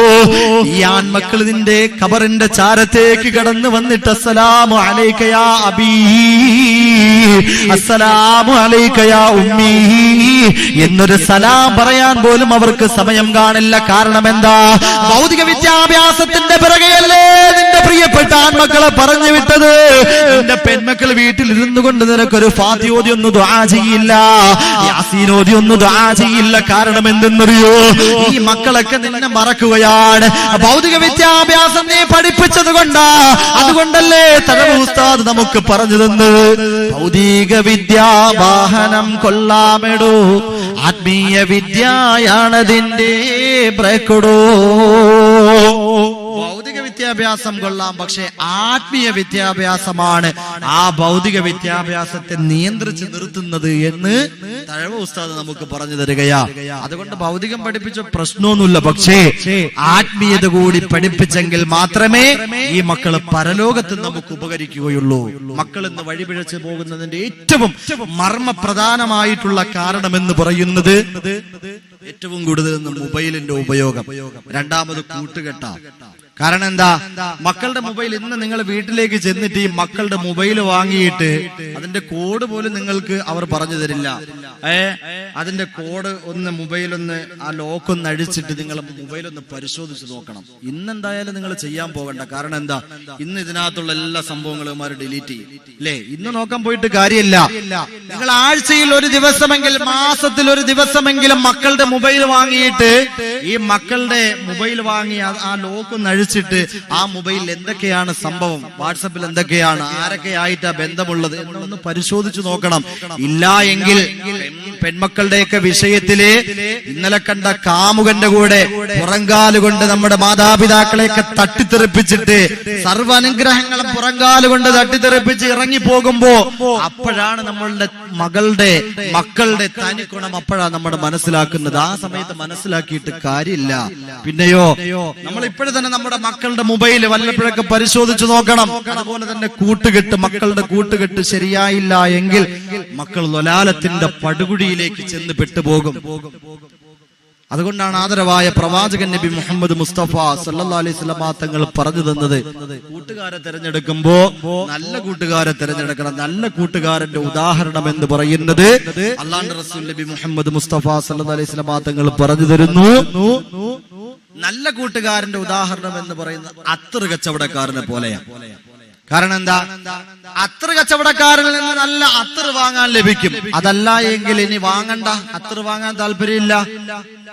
Speaker 1: ഈ ആൺമക്കൾ നിന്റെ ഖബറിന്റെ ചാരത്തേക്ക് കടന്നു വന്നിട്ട് അസ്സലാമു അലൈക യാ അബീ, അസ്സലാമു അലൈക യാ ഉമ്മീ എന്നൊരു സലാം പറയാൻ പോലും അവർക്ക് സമയം കാണില്ല. കാരണം എന്താ? ഭൗതിക വിദ്യാഭ്യാസത്തിന്റെ പിറകെയല്ലേ നിന്റെ പ്രിയപ്പെട്ട ആൺമക്കളെ പറഞ്ഞു വിട്ടത്. നിന്റെ പെൺമക്കൾ വീട്ടിൽ ഇരുന്നു കൊണ്ട് നിനക്കൊരു ഫാത്തിഹ ഒന്നും ദുആ ചെയ്യില്ല, യാസീൻ ഒന്നും ദുആ ചെയ്യില്ല. കാരണം എന്തെന്നറിയോ? ഈ മക്കളൊക്കെ നിന്നെ മറക്കുകയാണ്. ഭൗതിക വിദ്യാഭ്യാസം നീ പഠിപ്പിച്ചത് കൊണ്ടാ. അതുകൊണ്ടല്ലേ തഴവ് ഉസ്താദ് നമുക്ക് പറഞ്ഞു തന്നത്, ഭൗതിക വിദ്യാ വാഹനം കൊള്ളാമെടോ, ആത്മീയ വിദ്യയാണതിന്റെ ബ്രേക്കൊടോ. ഭൗതിക വിദ്യാഭ്യാസം കൊള്ളാം, പക്ഷെ ആത്മീയ വിദ്യാഭ്യാസമാണ് ആ ഭൗതിക വിദ്യാഭ്യാസത്തെ നിയന്ത്രിച്ച് നിർത്തുന്നത് എന്ന് തഴവ ഉസ്താദ് നമുക്ക് പറഞ്ഞു തരികയാ. അതുകൊണ്ട് ഭൗതികം പഠിപ്പിച്ച പ്രശ്നമൊന്നുമില്ല, പക്ഷേ ആത്മീയത കൂടി പഠിപ്പിച്ചെങ്കിൽ മാത്രമേ ഈ മക്കള് പരലോകത്ത് നമുക്ക് ഉപകരിക്കുകയുള്ളൂ. മക്കൾ ഇന്ന് വഴിപിഴച്ച് പോകുന്നതിന്റെ ഏറ്റവും മർമ്മപ്രധാനമായിട്ടുള്ള കാരണം എന്ന് പറയുന്നത് ഏറ്റവും കൂടുതൽ മൊബൈലിന്റെ ഉപയോഗം, രണ്ടാമത് കൂട്ടുകെട്ട. കാരണം എന്താ? മക്കളുടെ മൊബൈൽ ഇന്ന് നിങ്ങൾ വീട്ടിലേക്ക് ചെന്നിട്ട് ഈ മക്കളുടെ മൊബൈൽ വാങ്ങിയിട്ട് അതിന്റെ കോഡ് പോലും നിങ്ങൾക്ക് അവർ പറഞ്ഞു തരില്ല. അതിന്റെ കോഡ് ഒന്ന് മൊബൈലൊന്ന് ആ ലോക്കൊന്ന് അഴിച്ചിട്ട് നിങ്ങൾ മൊബൈലൊന്ന് പരിശോധിച്ച് നോക്കണം. ഇന്നെന്തായാലും നിങ്ങൾ ചെയ്യാൻ പോകണ്ട. കാരണം എന്താ? ഇന്ന് ഇതിനകത്തുള്ള എല്ലാ സംഭവങ്ങളും അവർ ഡിലീറ്റ് ചെയ്യും അല്ലേ? ഇന്ന് നോക്കാൻ പോയിട്ട് കാര്യമില്ല. നിങ്ങൾ ആഴ്ചയിൽ ഒരു ദിവസമെങ്കിലും, മാസത്തിൽ ഒരു ദിവസമെങ്കിലും മക്കളുടെ മൊബൈൽ വാങ്ങിയിട്ട് ഈ മക്കളുടെ മൊബൈൽ വാങ്ങി ആ ലോക്കൊന്ന് അഴിച്ചിട്ട് ആ മൊബൈലിൽ എന്തൊക്കെയാണ് സംഭവം, വാട്സപ്പിൽ എന്തൊക്കെയാണ്, ആരൊക്കെയായിട്ടാ ബന്ധമുള്ളത് എന്നൊന്ന് പരിശോധിച്ചു നോക്കണം. ഇല്ല എങ്കിൽ പെൺമക്കളുടെയൊക്കെ വിഷയത്തില് ഇന്നലെ കണ്ട കാമുകന്റെ കൂടെ പുറങ്കാലുകൊണ്ട് നമ്മുടെ മാതാപിതാക്കളെയൊക്കെ തട്ടിത്തെറിപ്പിച്ചിട്ട് സർവ്വനുഗ്രഹങ്ങളും പുറങ്കാലുകൊണ്ട് തട്ടിത്തെറിപ്പിച്ച് ഇറങ്ങി പോകുമ്പോ അപ്പോഴാണ് നമ്മളുടെ മക്കളുടെ തനിക്കുണം അപ്പോഴാണ് നമ്മൾ മനസ്സിലാക്കുന്നത്. ആ സമയത്ത് മനസ്സിലാക്കിയിട്ട് കാര്യമില്ല. പിന്നെയോ നമ്മൾ ഇപ്പോഴും തന്നെ നമ്മുടെ മക്കളുടെ മൊബൈൽ വല്ലപ്പോഴൊക്കെ പരിശോധിച്ചു നോക്കണം. അതുപോലെ തന്നെ കൂട്ടുകെട്ട്, മക്കളുടെ കൂട്ടുകെട്ട് ശരിയായില്ല എങ്കിൽ മക്കൾ ലൊലാലത്തിന്റെ പടുകുഴിയിലേക്ക് ചെന്ന് പെട്ടുപോകും. അതുകൊണ്ടാണ് ആദരവായ പ്രവാചകൻ നബി മുഹമ്മദ് മുസ്തഫ സല്ലല്ലാഹു അലൈഹി വസല്ലം തങ്ങൾ പറഞ്ഞു തന്നത്, കൂട്ടുകാരെ തിരഞ്ഞെടുക്കുമ്പോ നല്ല കൂട്ടുകാരെ തിരഞ്ഞെടുക്കണം. നല്ല കൂട്ടുകാരന്റെ ഉദാഹരണം എന്ന് പറയുന്നത് അല്ലാഹുവിന്റെ റസൂൽ നബി മുഹമ്മദ് മുസ്തഫ സല്ലല്ലാഹു അലൈഹി വസല്ലം തങ്ങൾ പറഞ്ഞു തരുന്നു. നല്ല കൂട്ടുകാരന്റെ ഉദാഹരണം എന്ന് പറയുന്നത് അത്തറ് കച്ചവടക്കാരനെ പോലെയാണ്. കാരണം എന്താ? അത്തറ് കച്ചവടക്കാരനിൽ നിന്ന് നല്ല അത്തറ് വാങ്ങാൻ ലഭിക്കും. അതല്ല എങ്കിൽ ഇനി വാങ്ങണ്ട, അത്തറ് വാങ്ങാൻ താല്പര്യമില്ല,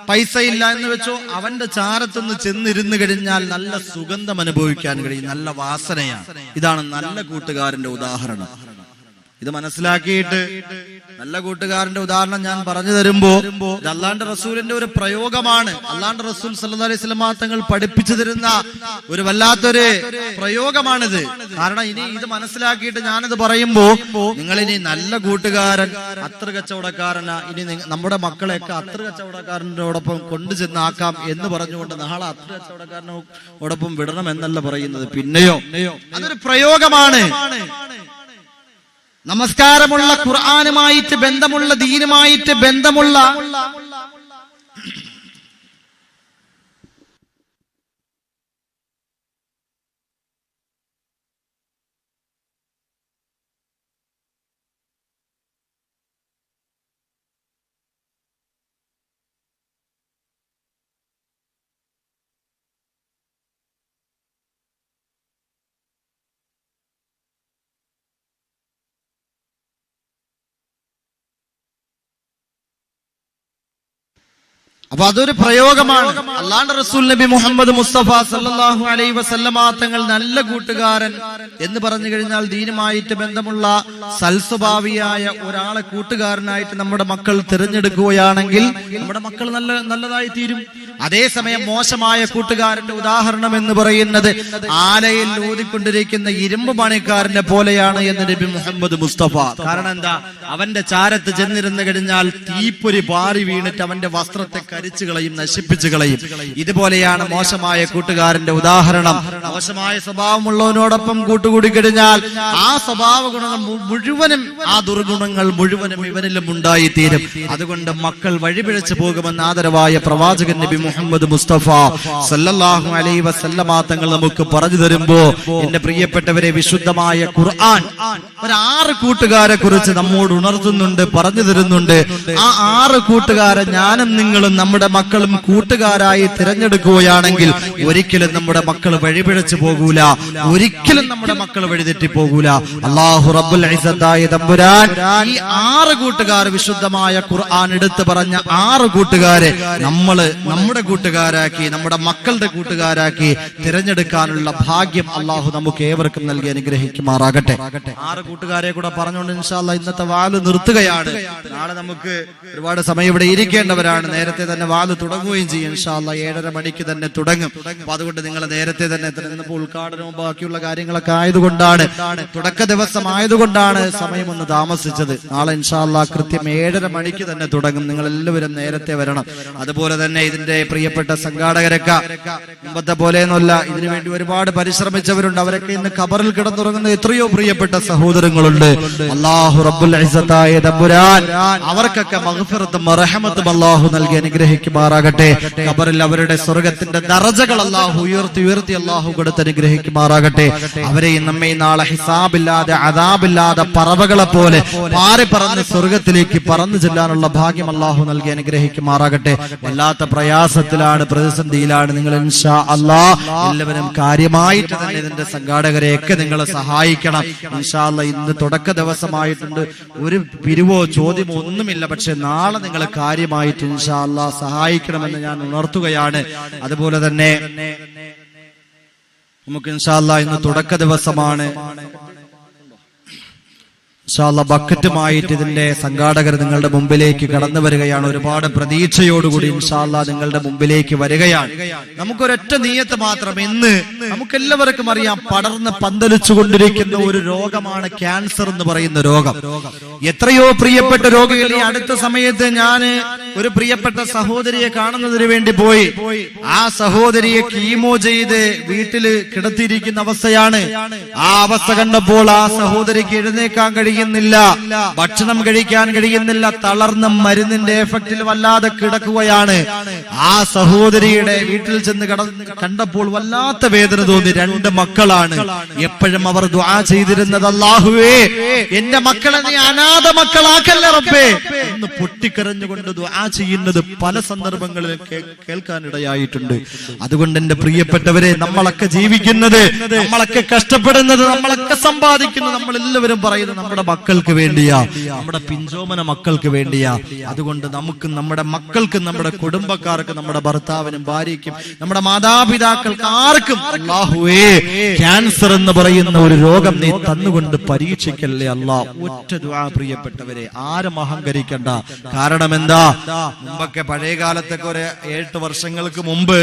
Speaker 1: പൈസ ഇല്ല എന്ന് വെച്ചോ, അവന്റെ ചാരത്തൊന്ന് ചെന്നിരുന്നു കഴിഞ്ഞാൽ നല്ല സുഗന്ധം അനുഭവിക്കാൻ കഴിയും, നല്ല വാസനയാണ്. ഇതാണ് നല്ല കൂട്ടുകാരന്റെ ഉദാഹരണം. ഇത് മനസ്സിലാക്കിയിട്ട് നല്ല കൂട്ടുകാരന്റെ ഉദാഹരണം ഞാൻ പറഞ്ഞു തരുമ്പോ ഇത് അല്ലാഹുവിന്റെ റസൂലിന്റെ ഒരു പ്രയോഗമാണ്. അല്ലാഹുവിന്റെ റസൂൽ സല്ലല്ലാഹു അലൈഹി വസല്ലം തങ്ങൾ പഠിപ്പിച്ചു തരുന്ന ഒരു വല്ലാത്തൊരു പ്രയോഗമാണിത്. കാരണം ഇനി ഇത് മനസ്സിലാക്കിയിട്ട് ഞാനിത് പറയുമ്പോ നിങ്ങൾ ഇനി നല്ല കൂട്ടുകാരൻ അത്തറ് കച്ചവടക്കാരനാ, ഇനി നമ്മുടെ മക്കളെയൊക്കെ അത്തറ് കച്ചവടക്കാരനോടൊപ്പം കൊണ്ടുചെന്നാക്കാം എന്ന് പറഞ്ഞുകൊണ്ട് നാളെ അത്തറ് കച്ചവടക്കാരനോടൊപ്പം വിടണം എന്നല്ല പറയുന്നത്. പിന്നെയോ അതൊരു പ്രയോഗമാണ്. നമസ്കാരമുള്ള, ഖുർആനുമായിട്ട് ബന്ധമുള്ള, ദീനുമായിട്ട് ബന്ധമുള്ള അപ്പൊ അതൊരു പ്രയോഗമാണ്. അല്ലാഹുവിന്റെ റസൂൽ നബി മുഹമ്മദ് മുസ്തഫ സല്ലല്ലാഹു അലൈഹി വസല്ലമ തങ്ങൾ നല്ല കൂട്ടുകാരൻ എന്ന് പറഞ്ഞു കഴിഞ്ഞാൽ ദീനുമായിട്ട് ബന്ധമുള്ള സൽസ്വഭാവിയായ ഒരാളെ കൂട്ടുകാരനായിട്ട് നമ്മുടെ മക്കൾ തിരഞ്ഞെടുക്കുകയാണെങ്കിൽ നമ്മുടെ മക്കൾ നല്ലതായി തീരും. അതേസമയം മോശമായ കൂട്ടുകാരന്റെ ഉദാഹരണം എന്ന് പറയുന്നത് ആലയിൽ ഊതിക്കൊണ്ടിരിക്കുന്ന ഇരുമ്പ് പണിക്കാരനെ പോലെയാണ് എന്ന് നബി മുഹമ്മദ് മുസ്തഫ. കാരണം എന്താ? അവന്റെ ചാരത്ത് ചെന്നിരുന്നു കഴിഞ്ഞാൽ തീപ്പൊരി പാറി വീണിട്ട് അവന്റെ വസ്ത്രത്തെ കരിച്ചു കളയും, നശിപ്പിച്ചു കളയും. ഇതുപോലെയാണ് മോശമായ കൂട്ടുകാരന്റെ ഉദാഹരണം. മോശമായ സ്വഭാവമുള്ളവനോടൊപ്പം കൂട്ടുകൂടി കഴിഞ്ഞാൽ ആ സ്വഭാവ ഗുണങ്ങൾ മുഴുവനും, ആ ദുർഗുണങ്ങൾ മുഴുവനും ഇവനിലും ഉണ്ടായിത്തീരും. അതുകൊണ്ട് മക്കൾ വഴിപിഴച്ചു പോകുമെന്ന് ആദരവായ പ്രവാചകൻ നബി മുഹമ്മദ് മുസ്തഫ സല്ലല്ലാഹു അലൈഹി വസല്ലമ തങ്ങൾ നമുക്ക് പറഞ്ഞു തരുമ്പോ, എന്റെ പ്രിയപ്പെട്ടവരെ, വിശുദ്ധമായ ഖുർആൻ ഒരു 6 കൂട്ടുകാരെ കുറിച്ച് നമ്മോട് ഉണർത്തുന്നുണ്ട്, പറഞ്ഞു തരുന്നുണ്ട്. ആ 6 കൂട്ടുകാരെ ഞാനും നിങ്ങളും നമ്മുടെ മക്കളും കൂട്ടുകാരായി തിരഞ്ഞെടുക്കുകയാണെങ്കിൽ ഒരിക്കലും നമ്മുടെ മക്കൾ വഴിപിഴച്ചു പോകൂല, ഒരിക്കലും നമ്മുടെ മക്കൾ വഴിതെറ്റി പോകൂല. അല്ലാഹു റബ്ബുൽ ഇസ്സത്തായ തമ്പുരാൻ ഈ 6 കൂട്ടുകാർ, വിശുദ്ധമായ ഖുർആൻ എടുത്തു പറഞ്ഞ 6 കൂട്ടുകാരെ നമ്മള് നമ്മുടെ കൂട്ടുകാരാക്കി, നമ്മുടെ മക്കളുടെ കൂട്ടുകാരാക്കി തിരഞ്ഞെടുക്കാനുള്ള ഭാഗ്യം അല്ലാഹു നമുക്ക് ഏവർക്കും നൽകി അനുഗ്രഹിക്കുമാറാകട്ടെ. 6 കൂട്ടുകാരെ കൂടെ പറഞ്ഞുകൊണ്ട് ഇൻഷാ അല്ലാഹ് ഇന്നത്തെ വാല് നിർത്തുകയാണ്. നാളെ നമുക്ക് ഒരുപാട് സമയം ഇവിടെ ഇരിക്കേണ്ടവരാണ്. നേരത്തെ തന്നെ വാല് തുടങ്ങുകയും ചെയ്യും. ഇൻഷാ അല്ലാഹ് 7:30 മണിക്ക് തന്നെ തുടങ്ങും. അപ്പൊ അതുകൊണ്ട് നിങ്ങൾ നേരത്തെ തന്നെ ഇന്നിപ്പോ ഉദ്ഘാടനവും ബാക്കിയുള്ള കാര്യങ്ങളൊക്കെ ആയതുകൊണ്ടാണ്, തുടക്ക ദിവസം ആയതുകൊണ്ടാണ് സമയം ഒന്ന് താമസിച്ചത്. നാളെ ഇൻഷാ അല്ലാഹ് കൃത്യം 7:30 മണിക്ക് തന്നെ തുടങ്ങും. നിങ്ങൾ എല്ലാവരും നേരത്തെ വരണം. അതുപോലെ തന്നെ ഇതിന്റെ പ്രിയപ്പെട്ട സംഘാടകരൊക്കെ മുമ്പത്തെ പോലെയൊന്നുമല്ല, ഇതിനുവേണ്ടി ഒരുപാട് പരിശ്രമിച്ചവരുണ്ട്. അവരൊക്കെ ഇന്ന് ഖബറിൽ കിടന്നുറങ്ങുന്ന എത്രയോ പ്രിയപ്പെട്ട സഹോദരങ്ങളുണ്ട്. അല്ലാഹു റബ്ബുൽ ഇസ്സത്തായ തമ്പുരാൻ അവർക്കൊക്കെ മഗ്ഫിറത്തും റഹ്മത്തും അല്ലാഹു നൽകി അനുഗ്രഹിക്കുമാറാകട്ടെ. ഖബറിൽ അവരുടെ സ്വർഗ്ഗത്തിന്റെ ദറജകൾ അല്ലാഹു ഉയർത്തി അല്ലാഹു കൊടുത്ത് അനുഗ്രഹിക്കുമാറാകട്ടെ. അവരെയും നമ്മെ നാളെ ഹിസാബില്ലാതെ അദാബില്ലാതെ പറവകളെ പോലെ പാറി പറന്ന് സ്വർഗ്ഗത്തിലേക്ക് പറന്നു ചെല്ലാനുള്ള ഭാഗ്യം അല്ലാഹു നൽകി അനുഗ്രഹിക്കുമാറാകട്ടെ. വല്ലാത്ത പ്രയാസത്തിലാണ്, പ്രതിസന്ധിയിലാണ് നിങ്ങൾ. ഇൻഷാ അല്ലാഹ് എല്ലാവരും കാര്യമായിട്ട് തന്നെ ഇതിന്റെ സംഘാടകരെയൊക്കെ നിങ്ങൾ സഹായിക്കണം. ഇൻഷാ അല്ലാഹ് ഇന്ന് തുടക്ക ദിവസമായിട്ടുണ്ട്, ഒരു പിരിവോ ചോദ്യമോ ഒന്നുമില്ല. പക്ഷെ നാളെ നിങ്ങൾ കാര്യമായിട്ട് ഇൻഷാ അല്ലാഹ് സഹായിക്കണമെന്ന് ഞാൻ ഉണർത്തുകയാണ്. അതുപോലെ തന്നെ നമുക്ക് ഇൻഷാ അല്ലാഹ് ഇന്ന് തുടക്ക ദിവസമാണ്. ഇൻഷാ അല്ലാഹ് ബക്കറ്റുമായിട്ട് ഇതിന്റെ സംഘാടകർ നിങ്ങളുടെ മുമ്പിലേക്ക് കടന്നു വരികയാണ്. ഒരുപാട് പ്രതീക്ഷയോടുകൂടി ഇൻഷാ അല്ലാഹ് നിങ്ങളുടെ മുമ്പിലേക്ക് വരികയാണ്. നമുക്കൊരൊറ്റ നിയ്യത്ത് മാത്രം. ഇന്ന് നമുക്കെല്ലാവർക്കും അറിയാം, പടർന്ന് പന്തലിച്ചു കൊണ്ടിരിക്കുന്ന ഒരു രോഗമാണ് ക്യാൻസർ എന്ന് പറയുന്ന രോഗം. എത്രയോ പ്രിയപ്പെട്ട രോഗികൾ. ഈ അടുത്ത സമയത്ത് ഞാൻ ഒരു പ്രിയപ്പെട്ട സഹോദരിയെ കാണുന്നതിന് വേണ്ടി പോയി. ആ സഹോദരിയെ കീമോ ചെയ്ത് വീട്ടില് കിടത്തിയിരിക്കുന്ന അവസ്ഥയാണ്. ആ അവസ്ഥ കണ്ടപ്പോൾ ആ സഹോദരിക്ക് എഴുന്നേക്കാൻ കഴിയുന്നില്ല, ഭക്ഷണം കഴിക്കാൻ കഴിയുന്നില്ല, തളർന്ന മരുന്നിന്റെ എഫക്റ്റിൽ വല്ലാതെ കിടക്കുകയാണ്. ആ സഹോദരിയുടെ വീട്ടിൽ ചെന്ന് കണ്ടപ്പോൾ വല്ലാത്ത വേദന തോന്നി. 2 മക്കളാണ്. എപ്പോഴും അവർ ദുആ ചെയ്തിരുന്നത്, അല്ലാഹുവേ എന്റെ മക്കളെ നീ അനാഥ മക്കളാക്കല്ല റബ്ബേ എന്ന് പൊട്ടിക്കരഞ്ഞുകൊണ്ട് ദുആ ചെയ്യുന്നത് പല സന്ദർഭങ്ങളിൽ കേൾക്കാനിടയായിട്ടുണ്ട്. അതുകൊണ്ട് എന്റെ പ്രിയപ്പെട്ടവരെ, നമ്മളൊക്കെ ജീവിക്കുന്നത്, നമ്മളൊക്കെ കഷ്ടപ്പെടുന്നത്, നമ്മളൊക്കെ സമ്പാദിക്കുന്നത്, നമ്മളെല്ലാവരും പറയുന്നത് നമ്മുടെ മക്കൾക്ക് വേണ്ടിയാ, നമ്മുടെ പിഞ്ചോമന മക്കൾക്ക് വേണ്ടിയാ. അതുകൊണ്ട് നമുക്കും നമ്മുടെ മക്കൾക്കും നമ്മുടെ കുടുംബക്കാർക്കും നമ്മുടെ ഭർത്താവിനും ഭാര്യയ്ക്കും നമ്മുടെ മാതാപിതാക്കൾക്ക് ആർക്കും അല്ലാഹുവേ ക്യാൻസർ എന്ന് പറയുന്ന ഒരു രോഗം നീ തന്നുകൊണ്ട് പരീക്ഷിക്കല്ലേ അല്ലാഹ്. ഒറ്റ ദുആ പ്രിയപ്പെട്ടവരെ, ആരും അഹങ്കരിക്കണ്ട. കാരണം എന്താ, മുമ്പൊക്കെ പഴയ കാലത്തൊക്കെ ഒരു 8 വർഷങ്ങൾക്ക് മുമ്പ്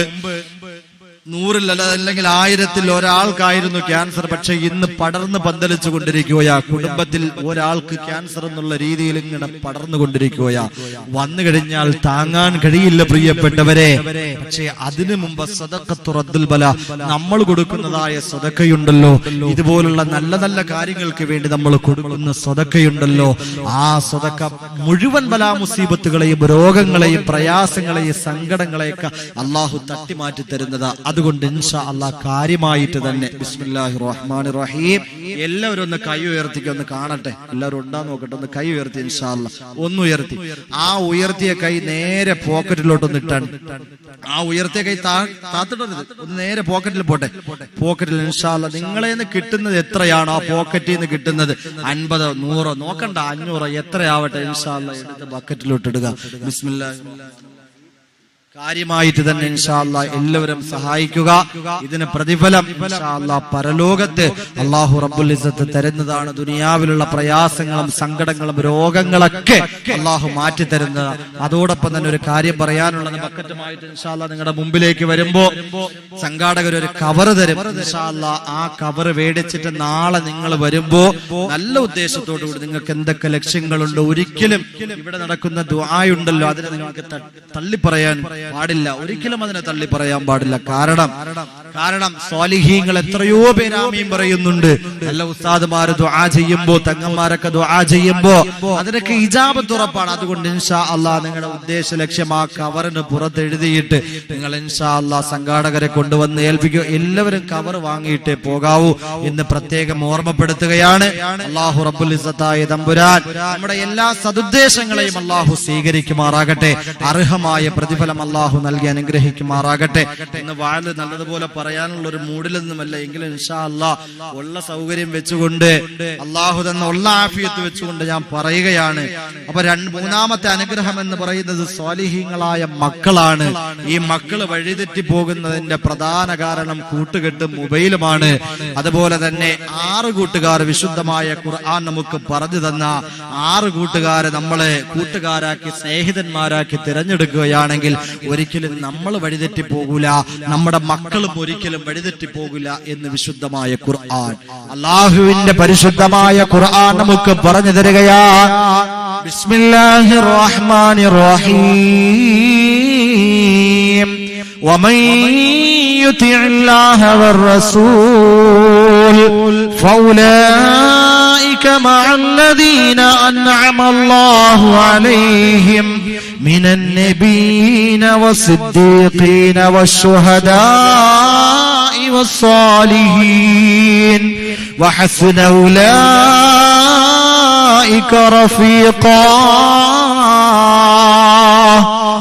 Speaker 1: 100 അല്ലെങ്കിൽ 1000 ഒരാൾക്കായിരുന്നു ക്യാൻസർ. പക്ഷെ ഇന്ന് പടർന്ന് പന്തലിച്ചു കൊണ്ടിരിക്കുകയാ. കുടുംബത്തിൽ ഒരാൾക്ക് ക്യാൻസർ എന്നുള്ള രീതിയിൽ ഇങ്ങനെ പടർന്നുകൊണ്ടിരിക്കുകയാ. വന്നു കഴിഞ്ഞാൽ താങ്ങാൻ കഴിയില്ല പ്രിയപ്പെട്ടവരെ. പക്ഷെ അതിനു മുമ്പ് സദഖത്തു റദ്ദുൽ ബല, നമ്മൾ കൊടുക്കുന്നതായ സദഖയുണ്ടല്ലോ, ഇതുപോലുള്ള നല്ല നല്ല കാര്യങ്ങൾക്ക് വേണ്ടി നമ്മൾ കൊടുക്കുന്ന സദഖയുണ്ടല്ലോ, ആ സദഖ മുഴുവൻ ബലാ മുസീബത്തുകളെയും രോഗങ്ങളെയും പ്രയാസങ്ങളെയും സങ്കടങ്ങളെയൊക്കെ അല്ലാഹു തട്ടിമാറ്റി തരുന്നതാ. അതുകൊണ്ട് ഇൻഷാ അല്ലാഹ് കാര്യമായിട്ട് തന്നെ ബിസ്മില്ലാഹിർ റഹ്മാനിർ റഹീം. എല്ലാവരും ഒന്ന് കൈ ഉയർത്തിക്ക്, ഒന്ന് കാണട്ടെ. എല്ലാവരും ഉണ്ടാന്ന് നോക്കട്ടെ. ഒന്ന് കൈ ഉയർത്തി ഇൻഷാ അല്ലാഹ്. ഒന്ന് ഉയർത്തി. ആ ഉയർത്തിയ കൈ നേരെ പോക്കറ്റിലോട്ടൊന്ന് ഇട്ടാണ്. ആ ഉയർത്തിയ കൈ താത്തിട്ടരുത്, ഒന്ന് നേരെ പോക്കറ്റിൽ പോട്ടെ. പോക്കറ്റിൽ ഇൻഷാ അല്ലാഹ് നിങ്ങളേന്ന് കിട്ടുന്നത് എത്രയാണോ ആ പോക്കറ്റിൽ നിന്ന് കിട്ടുന്നത്, 50, 100 നോക്കണ്ട, 500 എത്രയാവട്ടെ ഇൻഷാ അല്ലാഹ് എടുത്ത് ബക്കറ്റിലോട്ട് ഇടുക. ബിസ്മില്ലാഹ്. കാര്യമായിട്ട് തന്നെ ഇൻഷാ അല്ലാഹ് എല്ലാവരും സഹായിക്കുക. ഇതിന് പ്രതിഫലം ഇൻഷാ അല്ലാഹ് പരലോകത്ത് അല്ലാഹു റബ്ബുൽ ഇസ്സത്ത് തരുന്നതാണ്. ദുനിയാവിലുള്ള പ്രയാസങ്ങളും സങ്കടങ്ങളും രോഗങ്ങളൊക്കെ അല്ലാഹു മാറ്റി തരുന്നതാണ്. അതോടൊപ്പം തന്നെ ഒരു കാര്യം പറയാനുള്ളത്, ബക്കറ്റുമായിട്ട് ഇൻഷാ അല്ലാഹ് നിങ്ങളുടെ മുമ്പിലേക്ക് വരുമ്പോ സംഘാടകർ ഒരു കവർ തരും. ഇൻഷാ അല്ലാഹ് ആ കവർ മേടിച്ചിട്ട് നാളെ നിങ്ങൾ വരുമ്പോ നല്ല ഉദ്ദേശത്തോടു കൂടി നിങ്ങൾക്ക് എന്തൊക്കെ ലക്ഷ്യങ്ങളുണ്ട്, ഒരിക്കലും ഇവിടെ നടക്കുന്ന ദുആയുണ്ടല്ലോ അതിനെ നിങ്ങൾക്ക് തള്ളി പറയാൻ പാടില്ല. ഒരിക്കലും അതിനെ തള്ളി പറയാൻ പാടില്ല. കാരണം സ്വാലിഹീങ്ങൾ എത്രയോ പേര് ആമീൻ പറയുന്നുണ്ട്. നല്ല ഉസ്താദുമാര് ദുആ ചെയ്യുമ്പോ, തങ്ങന്മാരൊക്കെ ദുആ ചെയ്യുമ്പോ അതിനൊക്കെ ഇജാബത്ത് ഉറപ്പാണ്. അതുകൊണ്ട് ഇൻഷാ അല്ലാഹ് നിങ്ങളുടെ ഉദ്ദേശ ലക്ഷ്യം ആ കവറിന് പുറത്ത് എഴുതിയിട്ട് നിങ്ങൾ ഇൻഷാ അല്ലാഹ് സംഘാടകരെ കൊണ്ടുവന്ന് ഏൽപ്പിക്കുക. എല്ലാവരും കവർ വാങ്ങിയിട്ടേ പോകാവൂ എന്ന് പ്രത്യേകം ഓർമ്മപ്പെടുത്തുകയാണ്. അല്ലാഹു റബ്ബുൽ ഇസ്സത്തായ തമ്പുരാൻ നമ്മുടെ എല്ലാ സദുദ്ദേശങ്ങളെയും അല്ലാഹു സ്വീകരിക്കുമാറാകട്ടെ. അർഹമായ പ്രതിഫലം അല്ലാഹു നൽകി അനുഗ്രഹിക്കുമാറാകട്ടെ. ഇന്ന് വാഴ് നല്ലതുപോലെ പറയാനുള്ള ഒരു മൂഡിലൊന്നുമല്ല, എങ്കിലും ഇൻഷാ അല്ലാഹ് ഉള്ള സൗകര്യം വെച്ചുകൊണ്ട് അല്ലാഹു തന്ന ഉള്ള ആഫിയത്ത് വെച്ചുകൊണ്ട് ഞാൻ പറയുകയാണ്. അപ്പൊ മൂന്നാമത്തെ അനുഗ്രഹം എന്ന് പറയുന്നത് സ്വാലിഹീങ്ങളായ മക്കളാണ്. ഈ മക്കള് വഴിതെറ്റി പോകുന്നതിന്റെ പ്രധാന കാരണം കൂട്ടുകെട്ടും മൊബൈലുമാണ്. അതുപോലെ തന്നെ 6 കൂട്ടുകാർ വിശുദ്ധമായ ഖുർആൻ നമുക്ക് പറഞ്ഞു തന്ന 6 കൂട്ടുകാരെ നമ്മളെ കൂട്ടുകാരാക്കി സ്നേഹിതന്മാരാക്കി തിരഞ്ഞെടുക്കുകയാണെങ്കിൽ ഒരിക്കലും നമ്മൾ വഴിതെറ്റി പോകൂല, നമ്മുടെ മക്കളും ഒരിക്കലും വഴിതെറ്റി പോകില്ല എന്ന് വിശുദ്ധമായ ഖുർആൻ, അല്ലാഹുവിന്റെ പരിശുദ്ധമായ ഖുർആൻ നമുക്ക് പറഞ്ഞു തരികയാണ്. ബിസ്മില്ലാഹിർ റഹ്മാനിർ റഹീം. ومن يطع الله والرسول فأولئك مع الذين أنعم الله عليهم من النبيين والصديقين والشهداء والصالحين وحسن أولئك رفيقا.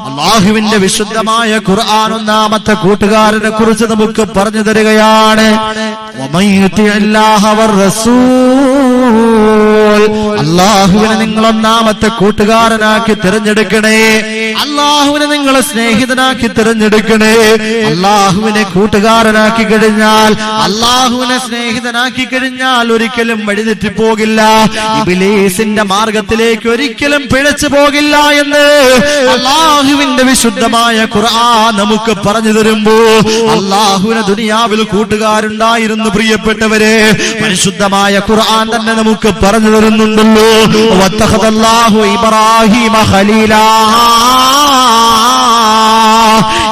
Speaker 1: അല്ലാഹുവിന്റെ വിശുദ്ധമായ ഖുർആൻ ഒന്നാമത്തെ കൂട്ടുകാരനെ കുറിച്ച് നമുക്ക് പറഞ്ഞു തരികയാണ്. അല്ലാഹുവിനെ നിങ്ങൾ ഒന്നാമത്തെ കൂട്ടുകാരനാക്കി തിരഞ്ഞെടുക്കണേ. അല്ലാഹുവിനെ നിങ്ങളെ സ്നേഹിതനാക്കി തിരഞ്ഞെടുക്കണേ. അല്ലാഹുവിനെ കൂട്ടുകാരനാക്കി കഴിഞ്ഞാൽ, അല്ലാഹുവിനെ സ്നേഹിതനാക്കി കഴിഞ്ഞാൽ ഒരിക്കലും വഴിതെറ്റി പോകില്ല, ഇബ്ലീസിന്റെ മാർഗത്തിലേക്ക് ഒരിക്കലും പിഴച്ചു പോകില്ല എന്ന് അല്ലാഹുവിന്റെ വിശുദ്ധമായ ഖുർആൻ നമുക്ക് പറഞ്ഞു തരുമ്പോ അല്ലാഹുവിനെ ദുനിയാവിൽ കൂട്ടുകാരുണ്ടായിരുന്നു. പ്രിയപ്പെട്ടവരെ, പരിശുദ്ധമായ ഖുർആൻ തന്നെ നമുക്ക് പറഞ്ഞു തരുന്നുണ്ടല്ലോ. വത്തഖദല്ലാഹു ഇബ്രാഹീമ ഖലീലാ.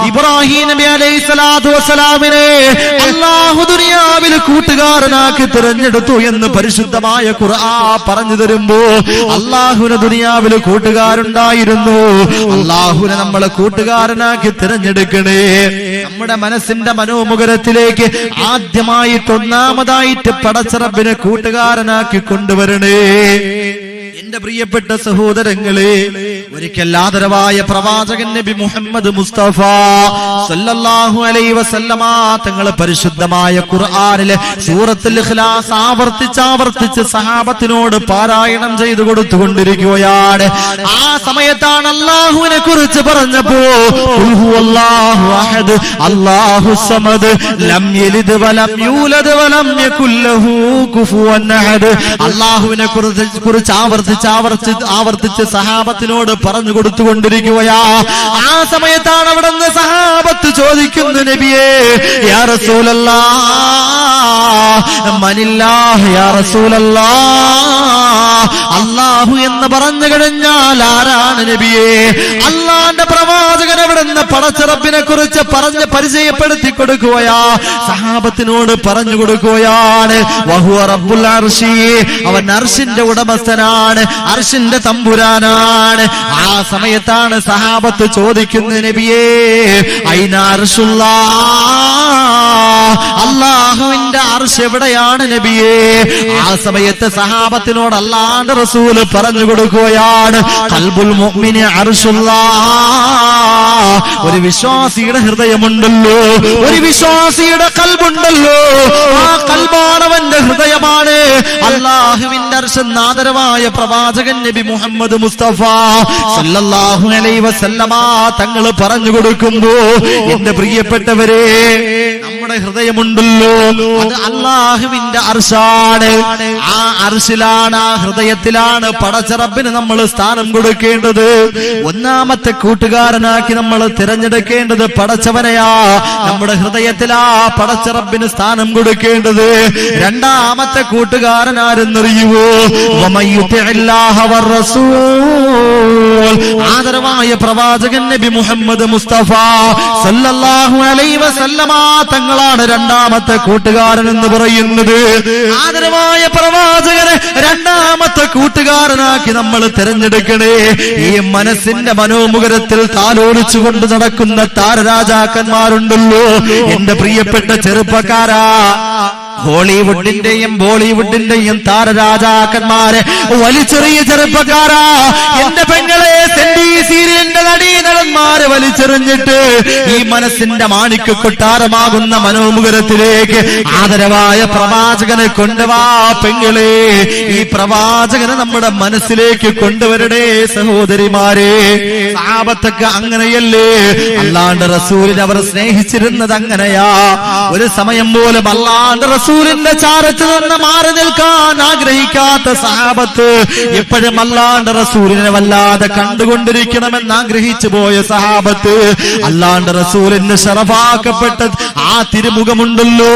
Speaker 1: ഇബ്രാഹിം നബി അലൈഹിസ്സലാത്തു വസ്സലാമിനെ അല്ലാഹു ദുനിയാവിൽ കൂട്ടുകാരനാക്കി തിരഞ്ഞെടുത്തു എന്ന് പരിശുദ്ധമായ ഖുർആൻ പറഞ്ഞു തരുമ്പോ അല്ലാഹുവിനെ ദുനിയാവിൽ കൂട്ടുകാരുണ്ടായിരുന്നു. അല്ലാഹുവിനെ നമ്മളെ കൂട്ടുകാരനാക്കി തിരഞ്ഞെടുക്കണേ. നമ്മുടെ മനസ്സിന്റെ മനോമുഖരത്തിലേക്ക് ആദ്യമായിട്ട് ഒന്നാമതായിട്ട് പടച്ച റബ്ബിനെ കൂട്ടുകാരനാക്കി കൊണ്ടുവരണേ. എന്റെ പ്രിയപ്പെട്ട സഹോദരങ്ങളെ, ഒരിക്കൽ ആദരവായ പ്രവാചകൻ നബി മുഹമ്മദ് മുസ്തഫ സല്ലല്ലാഹു അലൈഹി വസല്ലമ തങ്ങൾ പരിശുദ്ധമായ ഖുർആനിലെ സൂറത്തുൽ ഇഖ്ലാസ് ആവർത്തിച്ച് സഹാബത്തിനോട് പാരായണം ചെയ്തു കൊടുത്തുകൊണ്ടിരിക്കുകയാണ്. ആ സമയത്താണ് അല്ലാഹുവിനെ കുറിച്ച് പറഞ്ഞപ്പോ ഖുൽ ഹുവല്ലാഹു അഹദ് അല്ലാഹുസ് സമദ് ലം യലിദ് വലം യൂലദ് വലം യകുൽ ലഹു കുഫുവൻ അഹദ് അല്ലാഹുവിനെ കുറിച്ച് ആവർത്തിച്ച് സഹാബത്തിനോട് പറഞ്ഞു കൊടുത്തുകൊണ്ടിരിക്കുകയാ. ആ സമയത്താണ് അവിടെ നിന്ന് സഹാബത്ത് ചോദിക്കുന്നു, നബിയേ യാ റസൂലല്ലാഹ് മനില്ലാഹ് യാ റസൂലല്ലാഹ്, അല്ലാഹു എന്ന് പറഞ്ഞു കഴിഞ്ഞാൽ ആരാണ് നബിയേ? അല്ലാഹുവിന്റെ പ്രവാചകൻ അവിടെ നിന്ന് പടച്ച റബ്ബിനെ കുറിച്ച് പറഞ്ഞ് പരിചയപ്പെടുത്തി കൊടുക്കുകയാ, സഹാബത്തിനോട് പറഞ്ഞു കൊടുക്കുകയാണ്. വഹുവ റബ്ബുൽ അർശി, അവൻ അർശിന്റെ ഉടമസ്ഥനാണ്, അർശിന്റെ തമ്പുരാനാണ്. ആ സമയത്താണ് സഹാബത്ത് ചോദിക്കുന്നത്, നബിയേ ഐന അർശുല്ലാഹ്, അല്ലാഹുവിന്റെ അർശ് എവിടെയാണ് നബിയേ? ആ സമയത്ത് സഹാബത്തിനോട് അല്ലാഹുവിന്റെ റസൂൽ പറഞ്ഞു കൊടുക്കുകയാണ്, ഖൽബുൽ മുഅ്മിനി അർശുല്ലാഹ്, ഒരു വിശ്വാസിയുടെ ഹൃദയമുണ്ടല്ലോ, ഒരു വിശ്വാസിയുടെ കൽബുണ്ടല്ലോ, ആ കൽബാണവന്റെ ഹൃദയമാണ് അല്ലാഹുവിന്റെ അർശിന് ആദരവായ പ്രവാചകൻ നബി മുഹമ്മദ് മുസ്തഫ സല്ലല്ലാഹു അലൈഹി വസല്ലമ തങ്ങൾ പറഞ്ഞു കൊടുക്കുന്നു, എന്റെ പ്രിയപ്പെട്ടവരെ, നമ്മുടെ ഹൃദയമുണ്ടല്ലോ അത് അല്ലാഹുവിന്റെ അർശാണ്. ആ അർശിലാണ്, ആ ഹൃദയത്തിലാണ് പടച്ച റബ്ബിന് നമ്മൾ സ്ഥാനം കൊടുക്കേണ്ടത്. ഒന്നാമത്തെ കൂട്ടുകാരനാക്കി നമ്മൾ തിരഞ്ഞെടുക്കേണ്ടത് പടച്ചവനെയാ. നമ്മുടെ ഹൃദയത്തിലാ പടച്ച റബ്ബിന് സ്ഥാനം കൊടുക്കേണ്ടത്. രണ്ടാമത്തെ കൂട്ടുകാരൻ ആരെന്നറിയുവോ? ആദരവായ പ്രവാചകൻ നബി മുഹമ്മദ് മുസ്തഫ സല്ലല്ലാഹു അലൈഹി വസല്ലമ തങ്ങളാണ് രണ്ടാമത്തെ കൂട്ടുകാരൻ എന്ന് പറയുന്നത്. ആദരവായ പ്രവാചകനെ രണ്ടാമത്തെ കൂട്ടുകാരനാക്കി നമ്മൾ തിരഞ്ഞെടുക്കണേ. ഈ മനസ്സിന്റെ മനോമുഖരത്തിൽ താലോലിച്ചുകൊണ്ട് നടക്കുന്ന താരരാജാക്കന്മാരുണ്ടല്ലോ, എന്റെ പ്രിയപ്പെട്ട ചെറുപ്പക്കാരാ, ഹോളിവുഡിന്റെയും ബോളിവുഡിന്റെയും താരരാജാക്കന്മാരെ വലിച്ചെറിയ ചെറുപ്പക്കാരാ, എന്റെ പെങ്ങളെ, സീരിയലിന്റെ നടീനടന്മാരെ വലിച്ചെറിഞ്ഞിട്ട് ഈ മനസ്സിന്റെ മാണിക്ക് കൊട്ടാരമാകുന്ന മനോമുഖരത്തിലേക്ക് ആദരവായ പ്രവാചകനെ കൊണ്ടുവാ പെങ്ങളെ. ഈ പ്രവാചകനെ നമ്മുടെ മനസ്സിലേക്ക് കൊണ്ടുവരടേ സഹോദരിമാരെ. സഹാബത്തൊക്കെ അങ്ങനെയല്ലേ? അല്ലാണ്ട് റസൂലിനെ അവർ സ്നേഹിച്ചിരുന്നത് അങ്ങനെയാ. ഒരു സമയം പോലും അല്ലാണ്ട് റസൂലിന്റെ ചാരത്ത് നിന്ന് മാറി നിൽക്കാൻ ആഗ്രഹിക്കാത്ത സഹാബത്ത്, എപ്പോഴും അല്ലാണ്ട് റസൂലിനെ വല്ലാതെ കണ്ടുകൊണ്ടിരിക്കണമെന്ന് ആഗ്രഹിച്ചു പോയ സഹാബത്ത്, അല്ലാണ്ട് റസൂലിന് ശറഫാക്കപ്പെട്ട ആ തിരുമുഖമുണ്ടല്ലോ,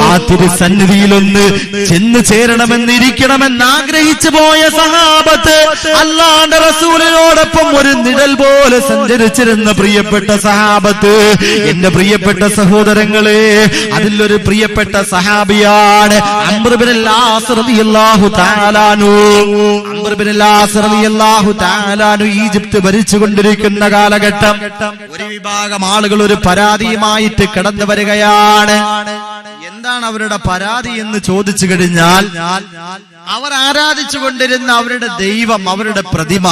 Speaker 1: ആ തിരുസന്നിധിയിലൊന്ന് ചെന്ന് ചേരണമെന്ന് ഇരിക്കണമെന്ന് ആഗ്രഹിച്ചു പോയ സഹാബത്ത്, അല്ലാണ്ട് റസൂലിനോടൊപ്പം ഒരു നിഴൽ പോലെ സഞ്ചരിച്ചിരുന്ന പ്രിയപ്പെട്ട സഹാബത്ത്, എന്റെ പ്രിയപ്പെട്ട സഹോദരങ്ങളെ, അതിലൊരു പ്രിയപ്പെട്ട സഹാബിയാണ് അംർ ഇബ്നുൽ ആസ് റളിയല്ലാഹു തആല അൻഹു. അംർ ഇബ്നുൽ ആസ് റളിയല്ലാഹു തആല അൻഹു ഈജിപ്ത് ഭരിച്ചുകൊണ്ടിരിക്കുന്ന കാലഘട്ടം ഒരു വിഭാഗം ആളുകൾ ഒരു പരാതിയുമായിട്ട് കടന്നു വരികയാണ്. എന്താണ് അവരുടെ പരാതി എന്ന് ചോദിച്ചു കഴിഞ്ഞാൽ, അവർ ആരാധിച്ചുകൊണ്ടിരുന്ന അവരുടെ ദൈവം, അവരുടെ പ്രതിമ,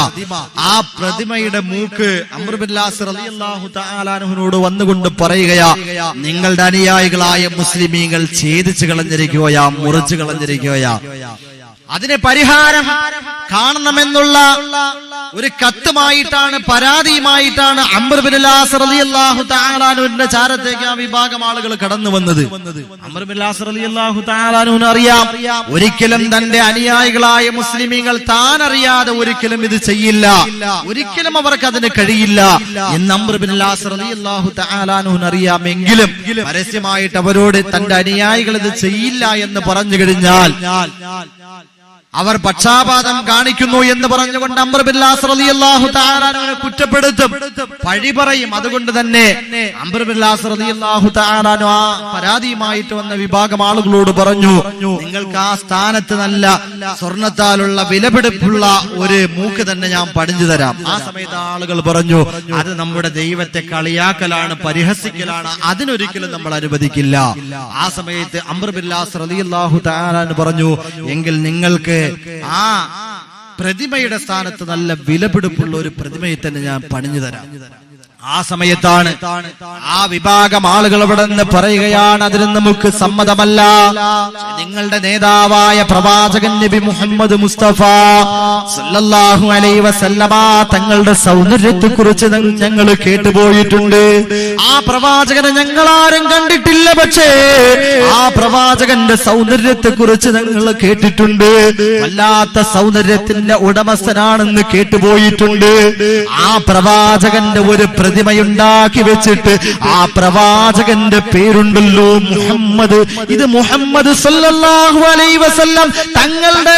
Speaker 1: ആ പ്രതിമയുടെ മൂക്ക് അംർ ഇബ്നുൽ ആസ് റളിയല്ലാഹു തആല അൻഹുവിനോട് വന്നുകൊണ്ട് പറയുകയാ, നിങ്ങളുടെ അനുയായികളായ മുസ്ലിമീങ്ങൾ ഛേദിച്ചു കളഞ്ഞിരിക്കുകയാ, മുറിച്ചു കളഞ്ഞിരിക്കുകയാ, അതിന് പരിഹാരം കാണണമെന്നുള്ള ഒരു കത്തുമായിട്ടാണ്, പരാതിയുമായിട്ടാണ് അംർ ഇബ്നുൽ ആസ് റളിയല്ലാഹു തആല അൻഹുവിന്റെ ചാരത്തേക്ക് ആ വിഭാഗം ആളുകൾ കടന്നു വന്നത്. അംർ ഇബ്നുൽ ആസ് റളിയല്ലാഹു തആല അൻഹുവിന് അറിയാം, ഒരിക്കലും തന്റെ അനുയായികളായ മുസ്ലിമീങ്ങൾ താൻ അറിയാതെ ഒരിക്കലും ഇത് ചെയ്യില്ല, ഒരിക്കലും അവർക്ക് അതിന് കഴിയില്ല എന്ന് അംർ ഇബ്നുൽ ആസ് റളിയല്ലാഹു തആല അൻഹുവിന് അറിയാമെങ്കിലും പരസ്യമായിട്ട് അവരോട് തന്റെ അനുയായികൾ ഇത് ചെയ്യില്ല എന്ന് പറഞ്ഞു കഴിഞ്ഞാൽ അവർ പക്ഷാപാതം കാണിക്കുന്നു എന്ന് പറഞ്ഞുകൊണ്ട് അംർ ഇബ്നുൽ ആസ് റളിയല്ലാഹു തആല അൻഹുവിനെ കുറ്റപ്പെടുത്തും, പഴി പറയും. അതുകൊണ്ട് തന്നെ അംർ ഇബ്നുൽ ആസ് റളിയല്ലാഹു തആല അൻഹു ആ പരാതിയുമായിട്ട് വന്ന വിഭാഗം ആളുകളോട് പറഞ്ഞു, നിങ്ങൾക്ക് ആ സ്ഥാനത്ത് നല്ല സ്വർണത്താലുള്ള വിലപിടിപ്പുള്ള ഒരു മൂക്ക് തന്നെ ഞാൻ പണിഞ്ഞു തരാം. ആ സമയത്ത് ആളുകൾ പറഞ്ഞു, അത് നമ്മുടെ ദൈവത്തെ കളിയാക്കലാണ്, പരിഹസിക്കലാണ്, അതിനൊരിക്കലും നമ്മൾ അനുവദിക്കില്ല. ആ സമയത്ത് അംർ ഇബ്നുൽ ആസ് റളിയല്ലാഹു തആല അൻഹു പറഞ്ഞു, എങ്കിൽ നിങ്ങൾക്ക് ആ പ്രതിമയുടെ സ്ഥാനത്ത് നല്ല വിലപിടിപ്പുള്ള ഒരു പ്രതിമയെ തന്നെ ഞാൻ പണിഞ്ഞു തരാം. ആ സമയത്താണ് ആ വിഭാഗം ആളുകൾ അവിടെ നിന്ന് പറയുകയാണ്, അതിന് നമുക്ക് സമ്മതമല്ല. നിങ്ങളുടെ നേതാവായ പ്രവാചകൻ നബി മുഹമ്മദ് മുസ്തഫ സല്ലല്ലാഹു അലൈഹി വസല്ലമ തങ്ങളുടെ സൗന്ദര്യത്തെ കുറിച്ച് ഞങ്ങൾ കേട്ടുപോയിട്ടുണ്ട്. ആ പ്രവാചകനെ ഞങ്ങൾ ആരും കണ്ടിട്ടില്ല, പക്ഷേ ആ പ്രവാചകന്റെ സൗന്ദര്യത്തെ കുറിച്ച് ഞങ്ങൾ കേട്ടിട്ടുണ്ട്. വല്ലാത്ത സൗന്ദര്യത്തിന്റെ ഉടമസ്ഥനാണെന്ന് കേട്ടുപോയിട്ടുണ്ട്. ആ പ്രവാചകന്റെ ഒരു പ്രതിമയുണ്ടാക്കി വെച്ചിട്ട് ആ പ്രവാചകന്റെ പേരുണ്ടല്ലോ മുഹമ്മദ്, ഇത് മുഹമ്മദ് സല്ലല്ലാഹു അലൈഹി വസല്ലം തങ്ങളുടെ,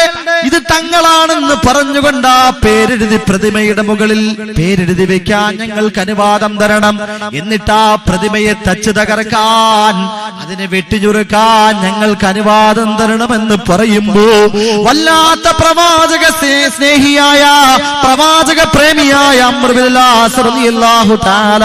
Speaker 1: ഇത് തങ്ങളാണെന്ന് പറഞ്ഞുകൊണ്ട് ആ പേരെഴുതി പ്രതിമയുടെ മുകളിൽ പേരെഴുതി വെക്കാൻ ഞങ്ങൾക്ക് അനുവാദം തരണം. എന്നിട്ട് ആ പ്രതിമയെ തച്ച് തകർക്കാൻ, അതിനെ വെട്ടിഞ്ഞുറുക്കാൻ ഞങ്ങൾക്ക് അനുവാദം തരണമെന്ന് പറയുമ്പോ വല്ലാത്ത പ്രവാചക സ്നേഹിയായ, പ്രവാചക പ്രേമിയായ അംർ ഇബ്നുൽ ആസ് റളിയല്ലാഹു തആല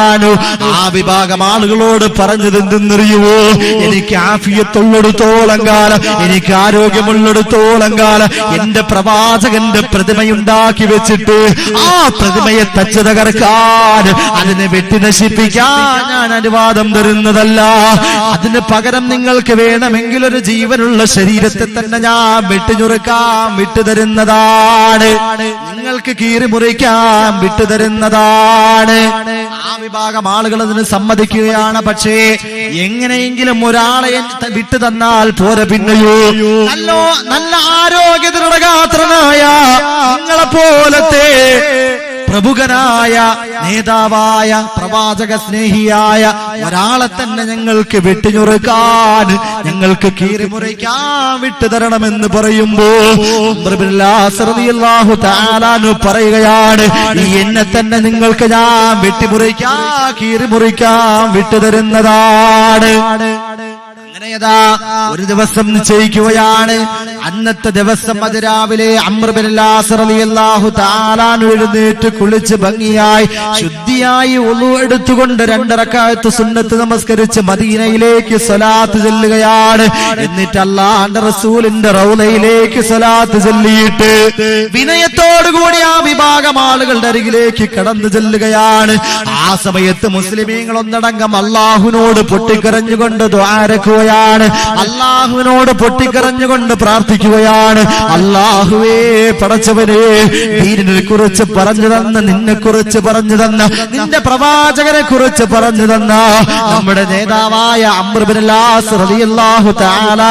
Speaker 1: ആ വിഭാഗം ആളുകളോട് പറഞ്ഞത് എന്തെന്നറിയുമോ? എനിക്ക് ആഫിയത്തുള്ളിടത്തോളം കാലം, എനിക്ക് ആരോഗ്യമുള്ളിടത്തോളം കാലം എന്റെ പ്രവാചകന്റെ പ്രതിമയുണ്ടാക്കി വെച്ചിട്ട് ആ പ്രതിമയെ തച്ചു തകർക്കാൻ, അതിനെ വെട്ടി നശിപ്പിക്കാൻ ഞാൻ അനുവാദം തരുന്നതല്ല. അതിന് പകരം നിങ്ങൾക്ക് വേണമെങ്കിൽ ഒരു ജീവനുള്ള ശരീരത്തെ തന്നെ ഞാൻ വെട്ടിഞ്ഞുറുക്കാൻ വിട്ടുതരുന്നതാണ്, നിങ്ങൾക്ക് കീറി മുറിക്കാൻ വിട്ടുതരുന്നതാണ്. ആ വിഭാഗം ആളുകൾ അതിന് സമ്മതിക്കുകയാണ്. പക്ഷേ എങ്ങനെയെങ്കിലും ഒരാളെ വിട്ടു തന്നാൽ പോരെ, പിന്നെയോ നല്ല ആരോഗ്യ ദൃഢഗാത്രനായ നിങ്ങളെ പോലത്തെ പ്രമുഖനായ നേതാവായ പ്രവാചക സ്നേഹിയായ ഒരാളെ തന്നെ ഞങ്ങൾക്ക് വെട്ടിഞ്ഞുറുക്കാൻ, ഞങ്ങൾക്ക് കീറിമുറിക്കാൻ വിട്ടുതരണമെന്ന് പറയുമ്പോ റളിയല്ലാഹു തആല പറയുകയാണ്, എന്നെ തന്നെ നിങ്ങൾക്ക് ഞാൻ വെട്ടിമുറിക്കാൻ കീറിമുറിക്കാൻ വിട്ടുതരുന്നതാണ്. അങ്ങനെയതാ ഒരു ദിവസം നിശ്ചയിക്കുകയാണ്. അന്നത്തെ ദിവസം അതിരാവിലെ അംർ ബിൻ അൽ-ആസ് റളിയല്ലാഹു തആല എഴുന്നേറ്റ് കുളിച്ച് ഭംഗിയായി ശുദ്ധിയായി വുളു എടുത്തുകൊണ്ട് 2 റക്അത്ത് സുന്നത്ത് നമസ്കരിച്ച് മദീനയിലേക്ക് സ്വലാത്ത് ചൊല്ലുകയാണ്. എന്നിട്ട് അല്ലാഹുവിന്റെ റസൂലിന്റെ റൗളയിലേക്ക് സ്വലാത്ത് ചൊല്ലിയിട്ട് വിനയത്തോടുകൂടി ആ വിഭാഗം ആളുകളുടെ അരികിലേക്ക് കടന്നു ചെല്ലുകയാണ്. ആ സമയത്ത് മുസ്ലിമീങ്ങൾ ഒന്നടങ്കം അല്ലാഹുവിനോട് പൊട്ടിക്കരഞ്ഞുകൊണ്ട് ദുആരക്കുകയാണ്, അല്ലാഹുവിനോട് പൊട്ടിക്കരഞ്ഞുകൊണ്ട് പ്രാർത്ഥിക്കുകയാണ്. അല്ലാഹുവേ, പടച്ചവനെ, ദീനിനെ കുറിച്ച് പറഞ്ഞു തന്ന, നിന്നെ കുറിച്ച് പറഞ്ഞു തന്ന, നിന്റെ പ്രവാചകനെ കുറിച്ച് പറഞ്ഞു തന്ന നമ്മുടെ നേതാവായ അംർ ബിൻ അൽ-ആസ് റളിയല്ലാഹു തആല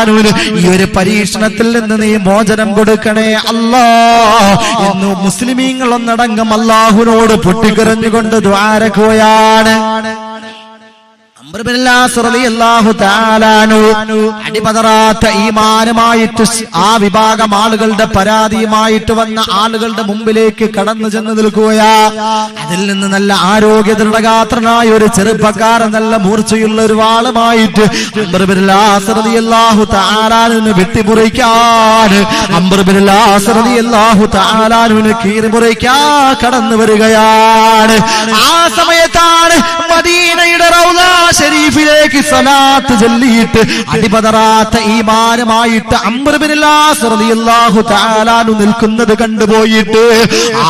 Speaker 1: ഈ ഒരു പരീക്ഷണത്തിൽ നിന്ന് നീ മോചനം കൊടുക്കണേ അല്ലാഹ് എന്ന് മുസ്ലിമീങ്ങൾ ഒന്നടങ്കം അല്ലാഹുവിനോട് പൊട്ടിക്കരഞ്ഞുകൊണ്ട് ദുആരക്കുകയാണ്. അടിപതറാത്ത ഈമാനുമായിട്ട് ആ വിഭാഗം ആളുകളുടെ പരാതിയുമായിട്ട് വന്ന ആളുകളുടെ മുമ്പിലേക്ക് കടന്നു ചെന്ന് നിൽക്കുകയാ. അതിൽ നിന്ന് നല്ല ആരോഗ്യ ദൃഢഗാത്രനായ ഒരു ചെറുപ്പക്കാരൻ നല്ല മൂർച്ചയുള്ള ഒരു വാളുമായിട്ട് അംർ ബിൻ അൽ-ആസ് റളിയല്ലാഹു തആലാനെ വെട്ടിമുറിക്കാൻ, അംർ ബിൻ അൽ-ആസ് റളിയല്ലാഹു തആലാനെ കീറിമുറിക്കാൻ കടന്നു വരികയാണ്. ആ സമയത്താണ് മദീനയുടെ റൗള ഷരീഫിലേക്ക് സ്വലാത്ത് ചൊല്ലിയിട്ട് അടിപതറാത്ത ഈമാനുമായിട്ട് അംർ ബിൻ അൽ-ആസ് റളിയല്ലാഹു തആല നിൽക്കുന്നത് കണ്ടുപോയിട്ട്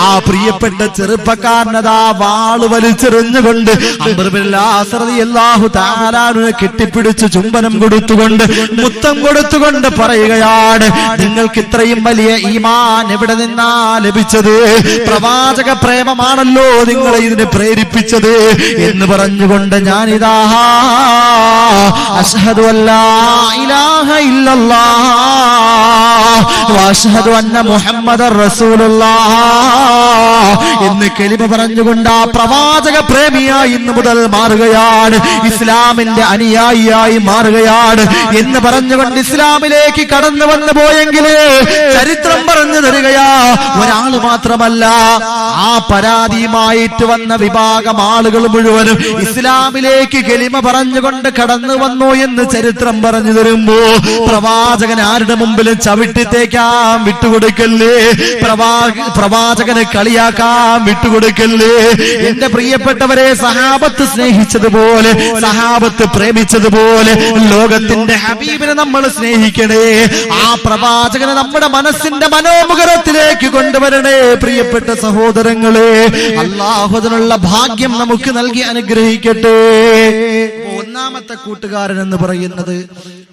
Speaker 1: ആ പ്രിയപ്പെട്ട ചെറുപ്പക്കാരനതാ വാള് വലിച്ചെറിഞ്ഞുകൊണ്ട് അംർ ബിൻ അൽ-ആസ് റളിയല്ലാഹു തആലാനെ കെട്ടിപ്പിടിച്ച് ചുംബനം കൊടുത്തുകൊണ്ട് മുത്തം കൊടുത്തുകൊണ്ട് പറയുകയാണ്, നിങ്ങൾക്ക് ഇത്രയും വലിയ ഈമാൻ എവിടെ നിന്നാ ലഭിച്ചത്? പ്രവാചക പ്രേമമാണല്ലോ നിങ്ങളെ ഇതിനെ പ്രേരിപ്പിച്ചത് എന്ന് പറഞ്ഞുകൊണ്ട് ഞാനിതാ അശ്ഹദു അല്ലാ ഇലാഹ ഇല്ലല്ലാഹ് വഅശ്ഹദു അന്ന മുഹമ്മദർ റസൂലുള്ളാഹ് എന്ന് കലിമ പറഞ്ഞുകൊണ്ട് ആ പ്രവാചക പ്രേമിയായി ഇന്ന് മുതൽ മാറുകയാണ്, ഇസ്ലാമിന്റെ അനുയായിയായി മാറുകയാണ് എന്ന് പറഞ്ഞുകൊണ്ട് ഇസ്ലാമിലേക്ക് കടന്നു വന്നു പോയെങ്കിൽ ചരിത്രം പറഞ്ഞു തരികയാ. ഒരാൾ മാത്രമല്ല, ആ പരാതിയുമായിട്ട് വന്ന വിഭാഗം ആളുകൾ മുഴുവനും ഇസ്ലാമിലേക്ക് കലിമ പറഞ്ഞുകൊണ്ട് കടന്നു വന്നു എന്ന് ചരിത്രം പറഞ്ഞു തരുമ്പോ പ്രവാചകൻ ആരുടെ മുമ്പിലും ചവിട്ടിത്തേക്കാൻ വിട്ടുകൊടുക്കല്ലേ, പ്രവാചകനെ കളിയാക്കാൻ വിട്ടുകൊടുക്കല്ലേ. എന്റെ പ്രിയപ്പെട്ടവരെ, സഹാബത്ത് സ്നേഹിച്ചതുപോലെ, സഹാബത്ത് പ്രേമിച്ചതുപോലെ ലോകത്തിന്റെ ഹബീബിനെ നമ്മൾ സ്നേഹിക്കണേ. ആ പ്രവാചകനെ നമ്മുടെ മനസ്സിന്റെ മനോമുഖരത്തിലേക്ക് കൊണ്ടുവരണേ. പ്രിയപ്പെട്ട സഹോദരങ്ങളെ, അല്ലാഹു അതിനുള്ള ഭാഗ്യം നമുക്ക് നൽകി അനുഗ്രഹിക്കട്ടെ. ഒന്നാമത്തെ കൂട്ടുകാരൻ എന്ന് പറയുന്നത്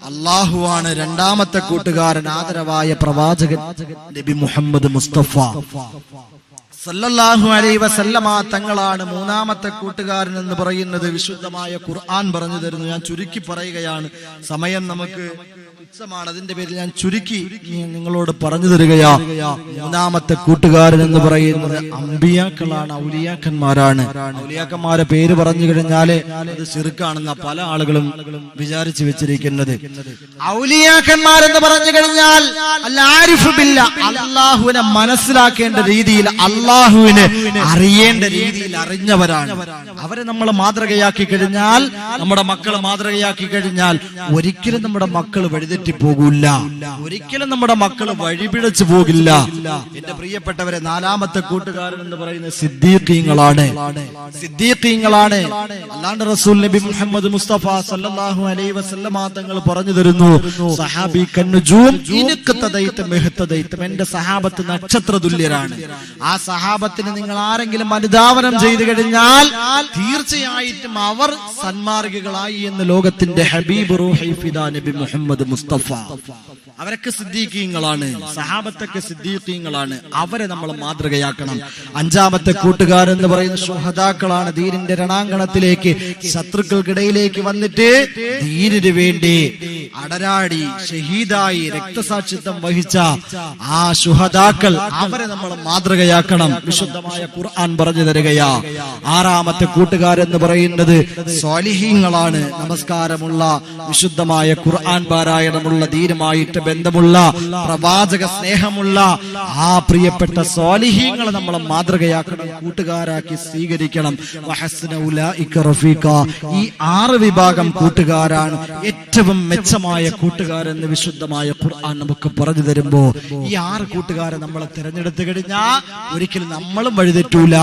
Speaker 1: അല്ലാഹുവാണ്. രണ്ടാമത്തെ കൂട്ടുകാരൻ ആദരവായ പ്രവാചകൻ നബി മുഹമ്മദ് മുസ്തഫ സല്ലല്ലാഹു അലൈഹി വസല്ലമ തങ്ങളാണ്. മൂന്നാമത്തെ കൂട്ടുകാരൻ എന്ന് പറയുന്നത് വിശുദ്ധമായ ഖുർആൻ പറഞ്ഞു തരുന്നു. ഞാൻ ചുരുക്കി പറയുകയാണ്, സമയം നമുക്ക് തുച്ഛമാണ്, അതിന്റെ പേരിൽ ഞാൻ ചുരുക്കി നിങ്ങളോട് പറഞ്ഞു തരികയാ. മൂന്നാമത്തെ കൂട്ടുകാരൻ എന്ന് പറയുന്നത് അമ്പിയാക്കളാണ്, ഔലിയാക്കന്മാരാണ്. ഔലിയാക്കന്മാരെ പേര് പറഞ്ഞു കഴിഞ്ഞാല് അത് ശിർക്കാണെന്ന പല ആളുകളും വിചാരിച്ചു വെച്ചിരിക്കുന്നത്. ഔലിയാക്കന്മാരെന്ന് പറഞ്ഞു കഴിഞ്ഞാൽ അല്ലാഹുവിനെ മനസ്സിലാക്കേണ്ട രീതിയിൽ, അല്ലാഹുവിനെ അറിയേണ്ട രീതിയിൽ അറിഞ്ഞവരാണ്. അവരെ നമ്മൾ മാതൃകയാക്കി കഴിഞ്ഞാൽ, നമ്മുടെ മക്കളെ മാതൃകയാക്കി കഴിഞ്ഞാൽ ഒരിക്കലും നമ്മുടെ മക്കൾ വഴിതെറ്റി വഴിതെറ്റിപ്പോകില്ല, ഒരിക്കലും നമ്മുടെ മക്കൾ വഴിപിഴച്ചു പോകില്ല. എന്റെ പ്രിയപ്പെട്ടവരെ, നാലാമത്തെ കൂട്ടുകാരൻ എന്ന് പറയുന്നത് സിദ്ദീഖീങ്ങളാണ്. സിദ്ദീഖീങ്ങളാണ്. അല്ലാഹുവിന്റെ റസൂൽ നബി മുഹമ്മദ് മുസ്തഫ സല്ലല്ലാഹു അലൈഹി വസല്ലമ തങ്ങൾ പറഞ്ഞു തരുന്നു, സഹാബി കന്നുജൂം ഇനഖതദൈത മഹതദൈത, എന്റെ സഹാബത്ത് നക്ഷത്ര തുല്യരാണ്. ആ സഹാബത്തിന് നിങ്ങൾ ആരെങ്കിലും അനുധാവനം ചെയ്തു കഴിഞ്ഞാൽ തീർച്ചയായിട്ടും അവർ സന്മാർഗികളായി എന്ന് ലോകത്തിന്റെ ഹബീബ് റൂഹി ഫിദാ നബി മുഹമ്മദ് മുസ്തഫ. അവരൊക്കെ സിദ്ദീഖീങ്ങളാണ്, സഹാബത്തൊക്കെ സിദ്ദീഖീങ്ങളാണ്. അവരെ നമ്മൾ മാതൃകയാക്കണം. അഞ്ചാമത്തെ കൂട്ടുകാരൻ എന്ന് പറയുന്ന ശുഹദാക്കളാണ്. ദീനിന്റെ രണാങ്കണത്തിലേക്ക് ശത്രുക്കൾക്കിടയിലേക്ക് വന്നിട്ട് ദീനിന് വേണ്ടി അടരാടി ഷഹീദായി രക്തസാക്ഷിത്വം വഹിച്ച ആ ശുഹദാക്കൾ, അവരെ നമ്മൾ മാതൃകയാക്കണം. വിശുദ്ധമായ ഖുർആൻ പറഞ്ഞു തരികയാ. ആറാമത്തെ കൂട്ടുകാരൻ എന്ന് പറയുന്നത് സ്വാലിഹീങ്ങളാണ്. നമസ്കാരമുള്ള, വിശുദ്ധമായ ഖുർആൻ പാരായണമുള്ള, ദീനുമായിട്ട് ബന്ധമുള്ള, പ്രവാചക സ്നേഹമുള്ള ആ പ്രിയപ്പെട്ട സ്വാലിഹീങ്ങളെ നമ്മൾ മാതൃകയാക്കണം, കൂട്ടുകാരാക്കി സ്വീകരിക്കണം. വഹസ്ന ഉലൈക റഫീഖ. ഈ 6 വിഭാഗം കൂട്ടുകാരാണ് ഏറ്റവും മെച്ചമായ കൂട്ടുകാരെന്ന് വിശുദ്ധമായ ഖുർആൻ നമുക്ക് പറഞ്ഞു തരുമ്പോ, ഈ 6 കൂട്ടുകാരെ നമ്മൾ തിരഞ്ഞെടുത്തു കഴിഞ്ഞാൽ ഒരിക്കലും നമ്മളും വഴിതെറ്റൂല,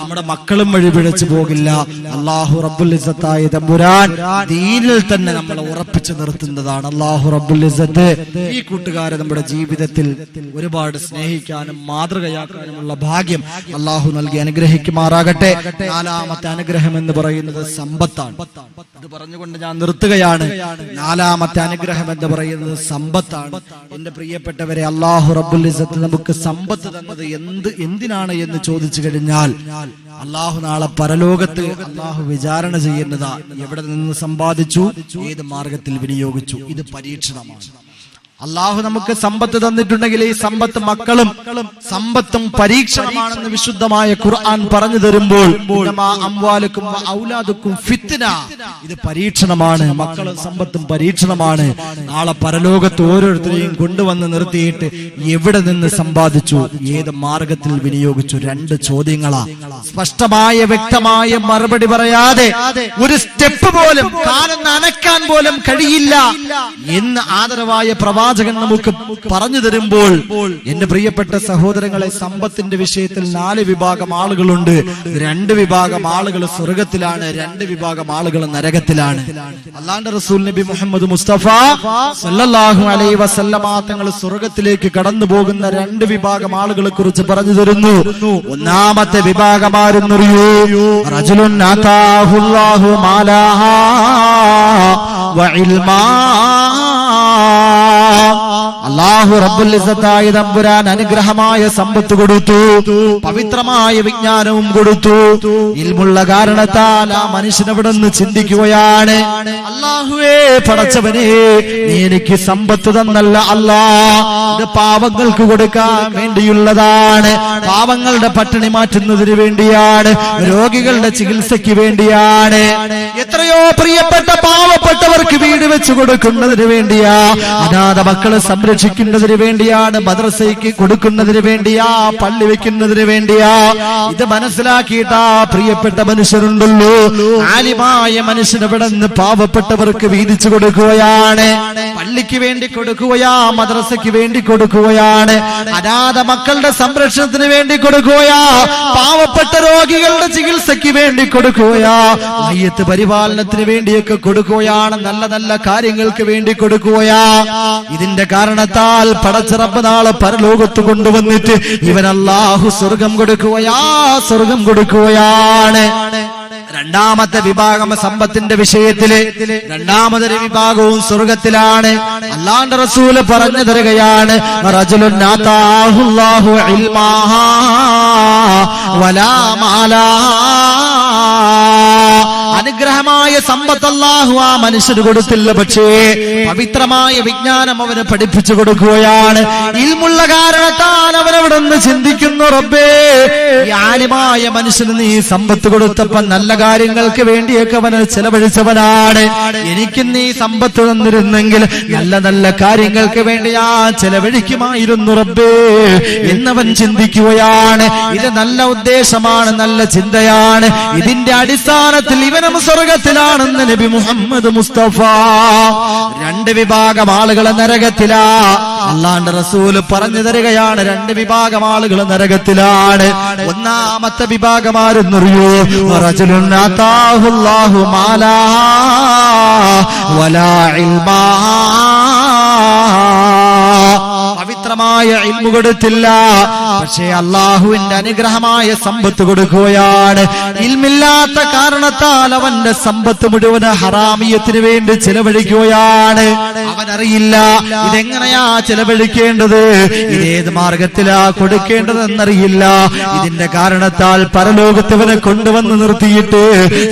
Speaker 1: നമ്മുടെ മക്കളും വഴിപിഴച്ചു പോകില്ല. അല്ലാഹു റബ്ബുൽ ഇസ്സത്തായ തമ്പുരാൻ ദീനിൽ തന്നെ നമ്മളെ ഉറപ്പിച്ചു നിർത്തുന്നതാണ്. അല്ലാഹു റബ്ബുൽ ഇസ്സത്ത് ഈ കൂട്ടുകാരെ നമ്മുടെ ജീവിതത്തിൽ ഒരുപാട് സ്നേഹിക്കാനും മാതൃകയാക്കാനുമുള്ള ഭാഗ്യം അല്ലാഹു നൽകി അനുഗ്രഹിക്കുമാറാകട്ടെ. നാലാമത്തെ അനുഗ്രഹം എന്ന് പറയുന്നത് സമ്പത്താണ്. ഇത് പറഞ്ഞുകൊണ്ട് ഞാൻ നിർത്തുകയാണ്. നാലാമത്തെ അനുഗ്രഹം എന്ന് പറയുന്നത് സമ്പത്താണ്. എന്റെ പ്രിയപ്പെട്ടവരെ, അല്ലാഹു റബ്ബുൽ ഇസ്സത്ത് നമുക്ക് സമ്പത്ത് തന്നത് എന്തിനാണ് എന്ന് ചോദിച്ചു കഴിഞ്ഞാൽ, അല്ലാഹു നാളെ പരലോകത്ത് അല്ലാഹു വിചാരണ ചെയ്യുന്നതാ. എവിടെ നിന്ന് സമ്പാദിച്ചു, ഏത് മാർഗത്തിൽ വിനിയോഗിച്ചു. ഇത് പരീക്ഷണമാണ്. അല്ലാഹു നമുക്ക് സമ്പത്ത് തന്നിട്ടുണ്ടെങ്കിൽ ഈ സമ്പത്ത് മക്കളും സമ്പത്തും പരീക്ഷണമാണെന്ന് വിശുദ്ധമായ ഖുർആൻ പറഞ്ഞു തരുമ്പോൾ, അംവാലുക്കും ഔലാദുക്കും ഫിത്ന, ഇത് പരീക്ഷണമാണ്. മക്കളും സമ്പത്തും പരീക്ഷണമാണ്. നാളെ പരലോകത്ത് ഓരോരുത്തരെയും കൊണ്ടുവന്ന് നിർത്തിയിട്ട് എവിടെ നിന്ന് സമ്പാദിച്ചു, ഏത് മാർഗത്തിൽ വിനിയോഗിച്ചു. 2 ചോദ്യങ്ങളാ. സ്പഷ്ടമായ വ്യക്തമായ മറുപടി പറയാതെ ഒരു സ്റ്റെപ്പ് പോലും കാലം നനക്കാൻ പോലും കഴിയില്ല എന്ന് ആദരവായ പ്രവാചകൻ നമുക്ക് പറഞ്ഞു തരുമ്പോൾ, എന്റെ പ്രിയപ്പെട്ട സഹോദരങ്ങളെ, സമ്പത്തിന്റെ വിഷയത്തിൽ 4 വിഭാഗം ആളുകളുണ്ട്. 2 വിഭാഗം ആളുകൾ സ്വർഗത്തിലാണ്, 2 വിഭാഗം ആളുകൾ നരകത്തിലാണ്. അല്ലാഹുവിന്റെ റസൂൽ നബി മുഹമ്മദ് മുസ്തഫ സല്ലല്ലാഹു അലൈഹി വസല്ലമ തങ്ങൾ സ്വർഗത്തിലേക്ക് കടന്നു പോകുന്ന 2 വിഭാഗം ആളുകളെ കുറിച്ച് പറഞ്ഞു തരുന്നു. ഒന്നാമത്തെ വിഭാഗം ആരെന്നറിയോ? റജുലുൻ ആതാഹുല്ലാഹു മാലാഹാ വഇൽമാ. അല്ലാഹു റബ്ബുൽ ഇസ്സത്തായ തമ്പുരാൻ അനുഗ്രഹമായ സമ്പത്ത് കൊടുത്തു, പവിത്രമായ വിജ്ഞാനവും കൊടുത്തു. ഇൽമുള്ള കാരണത്താൽ ആ മനുഷ്യൻ അവിടെ നിന്ന് ചിന്തിക്കുകയാണ്, അല്ലാഹുവേ പടച്ചവനെ, നീ എനിക്ക് സമ്പത്ത് തന്നല്ല അല്ലാ, ഇത് പാവങ്ങൾക്ക് കൊടുക്കാൻ വേണ്ടിയുള്ളതാണ്, പാവങ്ങളുടെ പട്ടിണി മാറ്റുന്നതിന് വേണ്ടിയാണ്, രോഗികളുടെ ചികിത്സയ്ക്ക് വേണ്ടിയാണ്. എത്രയോ പ്രിയപ്പെട്ട പാവപ്പെട്ടവർക്ക് വീട് വെച്ച് കൊടുക്കുന്നതിന് വേണ്ടിയാ, അനാഥ മക്കളെ സംരക്ഷിക്കുന്നതിന് വേണ്ടിയാണ്, മദ്രസയ്ക്ക് കൊടുക്കുന്നതിന് വേണ്ടിയാ, പള്ളി വെക്കുന്നതിന് വേണ്ടിയാ. ഇത് മനസ്സിലാക്കിയിട്ടാ പ്രിയപ്പെട്ട മനുഷ്യരുണ്ടല്ലോ, ആലിമായ മനുഷ്യൻ ഇവിടെ നിന്ന് പാവപ്പെട്ടവർക്ക് വീതിച്ചു കൊടുക്കുകയാണ്, പള്ളിക്ക് വേണ്ടി കൊടുക്കുകയാ, മദ്രസയ്ക്ക് വേണ്ടി കൊടുക്കുകയാണ്, അനാഥ മക്കളുടെ സംരക്ഷണത്തിന് വേണ്ടി കൊടുക്കുകയാ, പാവപ്പെട്ട രോഗികളുടെ ചികിത്സയ്ക്ക് വേണ്ടി കൊടുക്കുകയാ, മയ്യത്ത് പരിപാലനത്തിന് വേണ്ടിയൊക്കെ കൊടുക്കുകയാണ്, നല്ല നല്ല കാര്യങ്ങൾക്ക് വേണ്ടി കൊടുക്കുകയാ. ഇതിന്റെ കാരണത്താൽ പടച്ച റബ്ബ് നാളെ പരലോകത്ത് കൊണ്ടുവന്നിട്ട് ഇവൻ അല്ലാഹു സ്വർഗം കൊടുക്കുകയാണ്. രണ്ടാമത്തെ വിഭാഗം സമ്പത്തിന്റെ വിഷയത്തില്, രണ്ടാമതൊരു വിഭാഗവും സ്വർഗത്തിലാണ്. അല്ലാഹുവിന്റെ റസൂല് പറഞ്ഞു തരികയാണ്, റജുലുൻ ആതാഹുല്ലാഹു ഇൽമാ വലാ മാലാ. അനുഗ്രഹമായ സമ്പത്ത് അല്ലാഹു ആ മനുഷ്യന് കൊടുത്തില്ല, പക്ഷേ പവിത്രമായ വിജ്ഞാനം അവന് പഠിപ്പിച്ചു കൊടുക്കുകയാണ്. ഇൽമുള്ള കാരണത്താൽ അവനവിടെ നിന്ന് ചിന്തിക്കുന്നു, റബ്ബേ, ഈ ആലിമായ മനുഷ്യന് നീ സമ്പത്ത് കൊടുത്തപ്പോ നല്ല കാര്യങ്ങൾക്ക് വേണ്ടിയൊക്കെ അവന് ചെലവഴിച്ചവനാണ്, എനിക്ക് നീ സമ്പത്ത് തന്നിരുന്നെങ്കിൽ നല്ല നല്ല കാര്യങ്ങൾക്ക് വേണ്ടി ഞാൻ ചെലവഴിക്കുമായിരുന്നു റബ്ബേ എന്നവൻ ചിന്തിക്കുകയാണ്. ഇത് നല്ല ഉദ്ദേശമാണ്, നല്ല ചിന്തയാണ്. ഇതിന്റെ അടിസ്ഥാനത്തിൽ ഇവനും സ്വർഗത്തിലാണ്. നരകത്തിലാണെന്ന് നബി മുഹമ്മദ് മുസ്തഫ. രണ്ട് വിഭാഗം ആളുകൾ നരകത്തിലാ. അള്ളാന്റെ റസൂല് പറഞ്ഞു തരികയാണ്, രണ്ട് വിഭാഗം ആളുകൾ നരകത്തിലാണ്. ഒന്നാമത്തെ വിഭാഗം ആരെന്നറിയോ? റജുലുൻ അതാഹുല്ലാഹു മാലാ വലാ ഇൽമാ. പവിത്രമായ ഇൽമു കൊടുത്തില്ല, പക്ഷേ അള്ളാഹുവിന്റെ അനുഗ്രഹമായ സമ്പത്ത് കൊടുക്കുകയാണ്. ഇൽമില്ലാത്ത കാരണത്താൽ അവന്റെ സമ്പത്ത് മുഴുവൻ ഹറാമിയത്തിന് വേണ്ടി ചെലവഴിക്കുകയാണ്. അവനറിയില്ല ഇതെങ്ങനെയാ ചെലവഴിക്കേണ്ടത്, ഇതേത് മാർഗത്തിലാ കൊടുക്കേണ്ടതെന്നറിയില്ല. ഇതിന്റെ കാരണത്താൽ പരലോകത്തവനെ കൊണ്ടുവന്ന് നിർത്തിയിട്ട്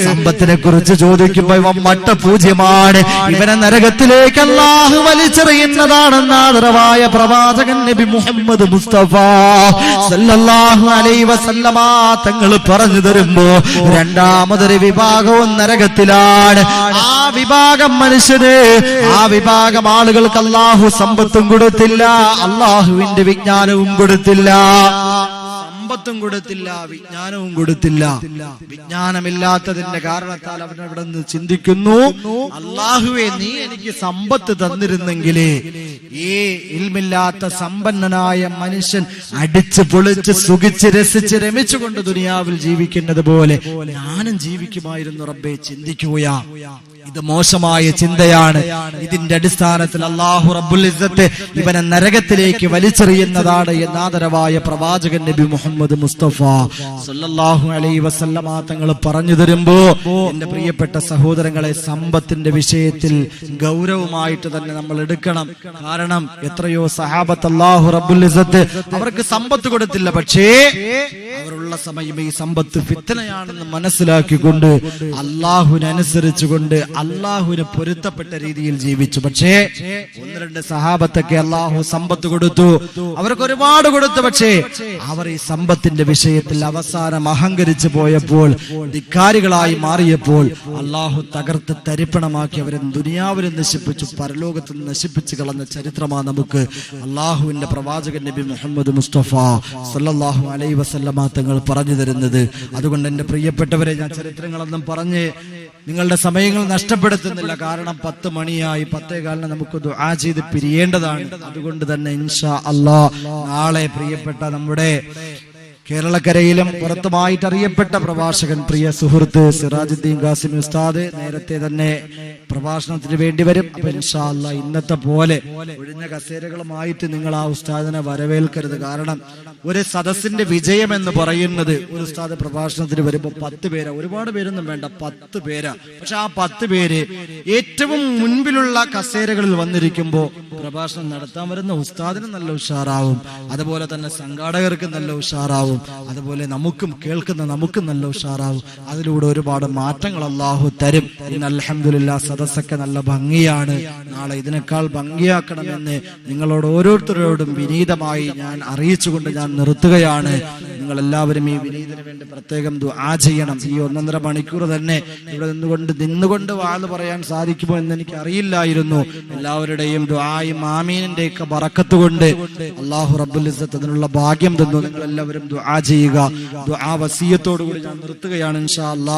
Speaker 1: സമ്പത്തിനെ കുറിച്ച് ചോദിക്കുമ്പോ ഇവൻ മട്ടപൂജ്യമാണ്, ഇവനെ നരകത്തിലേക്ക് അള്ളാഹു വലിച്ചെറിയുന്നതാണെന്ന് ആദരവായ പ്രവാചകൻ നബി മുഹമ്മദ് മുസ്തഫ സല്ലല്ലാഹു അലൈഹി വസല്ലമ തങ്ങൾ പറഞ്ഞു തരുമ്പോ രണ്ടാമതൊരു വിഭാഗവും നരകത്തിലാണ്. ആ വിഭാഗം മനുഷ്യന്, ആ വിഭാഗം ആളുകൾക്ക് അള്ളാഹു സമ്പത്തും കൊടുത്തില്ല, അള്ളാഹുവിന്റെ വിജ്ഞാനവും കൊടുത്തില്ല. സമ്പത്തും കൊടുത്തില്ല, വിജ്ഞാനവും കൊടുത്തില്ല. വിജ്ഞാനമില്ലാത്തതിന്റെ കാരണത്താൽ അവൻ അവിടെ നിന്ന് ചിന്തിക്കുന്നു, അള്ളാഹുവേ നീ എനിക്ക് സമ്പത്ത് തന്നിരുന്നെങ്കിലേ ഈ ഇൽമില്ലാത്ത സമ്പന്നനായ മനുഷ്യൻ അടിച്ച് പൊളിച്ച് സുഖിച്ച് രസിച്ച് രമിച്ചുകൊണ്ട് ദുനിയാവിൽ ജീവിക്കുന്നത് പോലെ ഞാനും ജീവിക്കുമായിരുന്നു റബ്ബേ. ചിന്തിക്കുകയാ, ഇത് മോശമായ ചിന്തയാണ്. ഇതിന്റെ അടിസ്ഥാനത്തിൽ അല്ലാഹു റബ്ബുൽ ഇസ്സത്ത് ഇവനെ നരകത്തിലേക്ക് വലിച്ചെറിയുന്നതാണ് എന്ന് ആദരവായ പ്രവാചകൻ നബി മുഹമ്മദ് മുസ്തഫ സല്ലല്ലാഹു അലൈഹി വസല്ലമ തങ്ങൾ പറഞ്ഞു തരുമ്പോ എന്റെ പ്രിയപ്പെട്ട സഹോദരങ്ങളെ, സമ്പത്തിന്റെ വിഷയത്തിൽ ഗൗരവമായിട്ട് തന്നെ നമ്മൾ എടുക്കണം. കാരണം എത്രയോ സഹാബത്ത് അല്ലാഹു റബ്ബുൽ ഇസ്സത്ത് അവർക്ക് സമ്പത്ത് കൊടുത്തില്ല, പക്ഷേ അവരുള്ള സമയം ഈ സമ്പത്ത് ഫിത്നയാണെന്ന് മനസ്സിലാക്കിക്കൊണ്ട് അല്ലാഹുവിനനുസരിച്ചുകൊണ്ട് അള്ളാഹുവിന് പൊരുത്തപ്പെട്ട രീതിയിൽ ജീവിച്ചു. പക്ഷേ ഒന്ന് രണ്ട് സഹാബത്തൊക്കെ അള്ളാഹു സമ്പത്ത് കൊടുത്തു, അവർക്ക് ഒരുപാട് കൊടുത്തു. പക്ഷേ അവർ ഈ സമ്പത്തിന്റെ വിഷയത്തിൽ അവസാനം അഹങ്കരിച്ചു പോയപ്പോൾ, ധിക്കാരികളായി മാറിയപ്പോൾ അള്ളാഹു തകർത്ത് തരിപ്പണമാക്കി അവരെ ദുനിയാവിനെ നശിപ്പിച്ചു, പരലോകത്ത് നശിപ്പിച്ചു കളഞ്ഞ ചരിത്രമാണ് നമുക്ക് അള്ളാഹുവിന്റെ പ്രവാചകൻ നബി മുഹമ്മദ് മുസ്തഫ സല്ലല്ലാഹു അലൈഹി വസല്ലമ തങ്ങൾ പറഞ്ഞു തരുന്നത്. അതുകൊണ്ട് എന്റെ പ്രിയപ്പെട്ടവരെ, ഞാൻ ചരിത്രങ്ങളൊന്നും പറഞ്ഞ് നിങ്ങളുടെ സമയങ്ങൾ നഷ്ടപ്പെടുത്തുന്നില്ല. കാരണം 10 മണിയായി, 10:15 നമുക്ക് ദുആ ചെയ്ത് പിരിയേണ്ടതാണ്. അതുകൊണ്ട് തന്നെ ഇൻഷാ അല്ലാഹ് നാളെ പ്രിയപ്പെട്ട നമ്മുടെ കേരളക്കരയിലും പുറത്തുമായിട്ട് അറിയപ്പെട്ട പ്രഭാഷകൻ പ്രിയ സുഹൃത്ത് സിറാജുദ്ദീൻ ഖാസിമി ഉസ്താദ് നേരത്തെ തന്നെ പ്രഭാഷണത്തിന് വേണ്ടി വരും. അപ്പൊ ഇൻഷാ അല്ലാഹ് ഇന്നത്തെ പോലെ ഒഴിഞ്ഞ കസേരകളുമായിട്ട് നിങ്ങൾ ആ ഉസ്താദിനെ വരവേൽക്കരുത്. കാരണം ഒരു സദസ്സിന്റെ വിജയം എന്ന് പറയുന്നത് ഒരു ഉസ്താദ് പ്രഭാഷണത്തിന് വരുമ്പോൾ 10 പേരാ, ഒരുപാട് പേരൊന്നും വേണ്ട, 10 പേരാ. പക്ഷെ ആ 10 പേര് ഏറ്റവും മുൻപിലുള്ള കസേരകളിൽ വന്നിരിക്കുമ്പോ പ്രഭാഷണം നടത്താൻ വരുന്ന ഉസ്താദിന് നല്ല ഉഷാറാവും, അതുപോലെ തന്നെ സംഘാടകർക്ക് നല്ല ഉഷാറാവും, അതുപോലെ നമുക്കും കേൾക്കുന്ന നമുക്കും നല്ല ഉഷാറാവും. അതിലൂടെ ഒരുപാട് മാറ്റങ്ങൾ അല്ലാഹു തരും. ഇന്ന് അൽഹംദുലില്ലാഹ് സദസ്സൊക്കെ നല്ല ഭംഗിയാണ്. നാളെ ഇതിനേക്കാൾ ഭംഗിയാക്കണമെന്ന് നിങ്ങളോട് ഓരോരുത്തരോടും വിനീതമായി ഞാൻ അറിയിച്ചുകൊണ്ട് ഞാൻ നിർത്തുകയാണ്. നിങ്ങൾ എല്ലാവരും ഈ വിനീതിന് വേണ്ടി പ്രത്യേകം ദുആ ചെയ്യണം. ഈ 1.5 മണിക്കൂർ തന്നെ ഇവിടെ നിന്നുകൊണ്ട് വാഴ്ന്നു പറയാൻ സാധിക്കുമോ എന്ന് എനിക്ക് അറിയില്ലായിരുന്നു. എല്ലാവരുടെയും ദുആയും ആമീനിന്റെ ഒക്കെ ബറക്കത്ത് കൊണ്ട് അല്ലാഹു റബ്ബുൽ ഇസ്സത്ത് അതിനുള്ള ഭാഗ്യം തന്നു. നിങ്ങൾ എല്ലാവരും ദുആ ചെയ്യുക. ദുആ വസിയത്തോടുകൂടി ഞാൻ നിർത്തുകയാണ് ഇൻഷാ അല്ലാഹ്.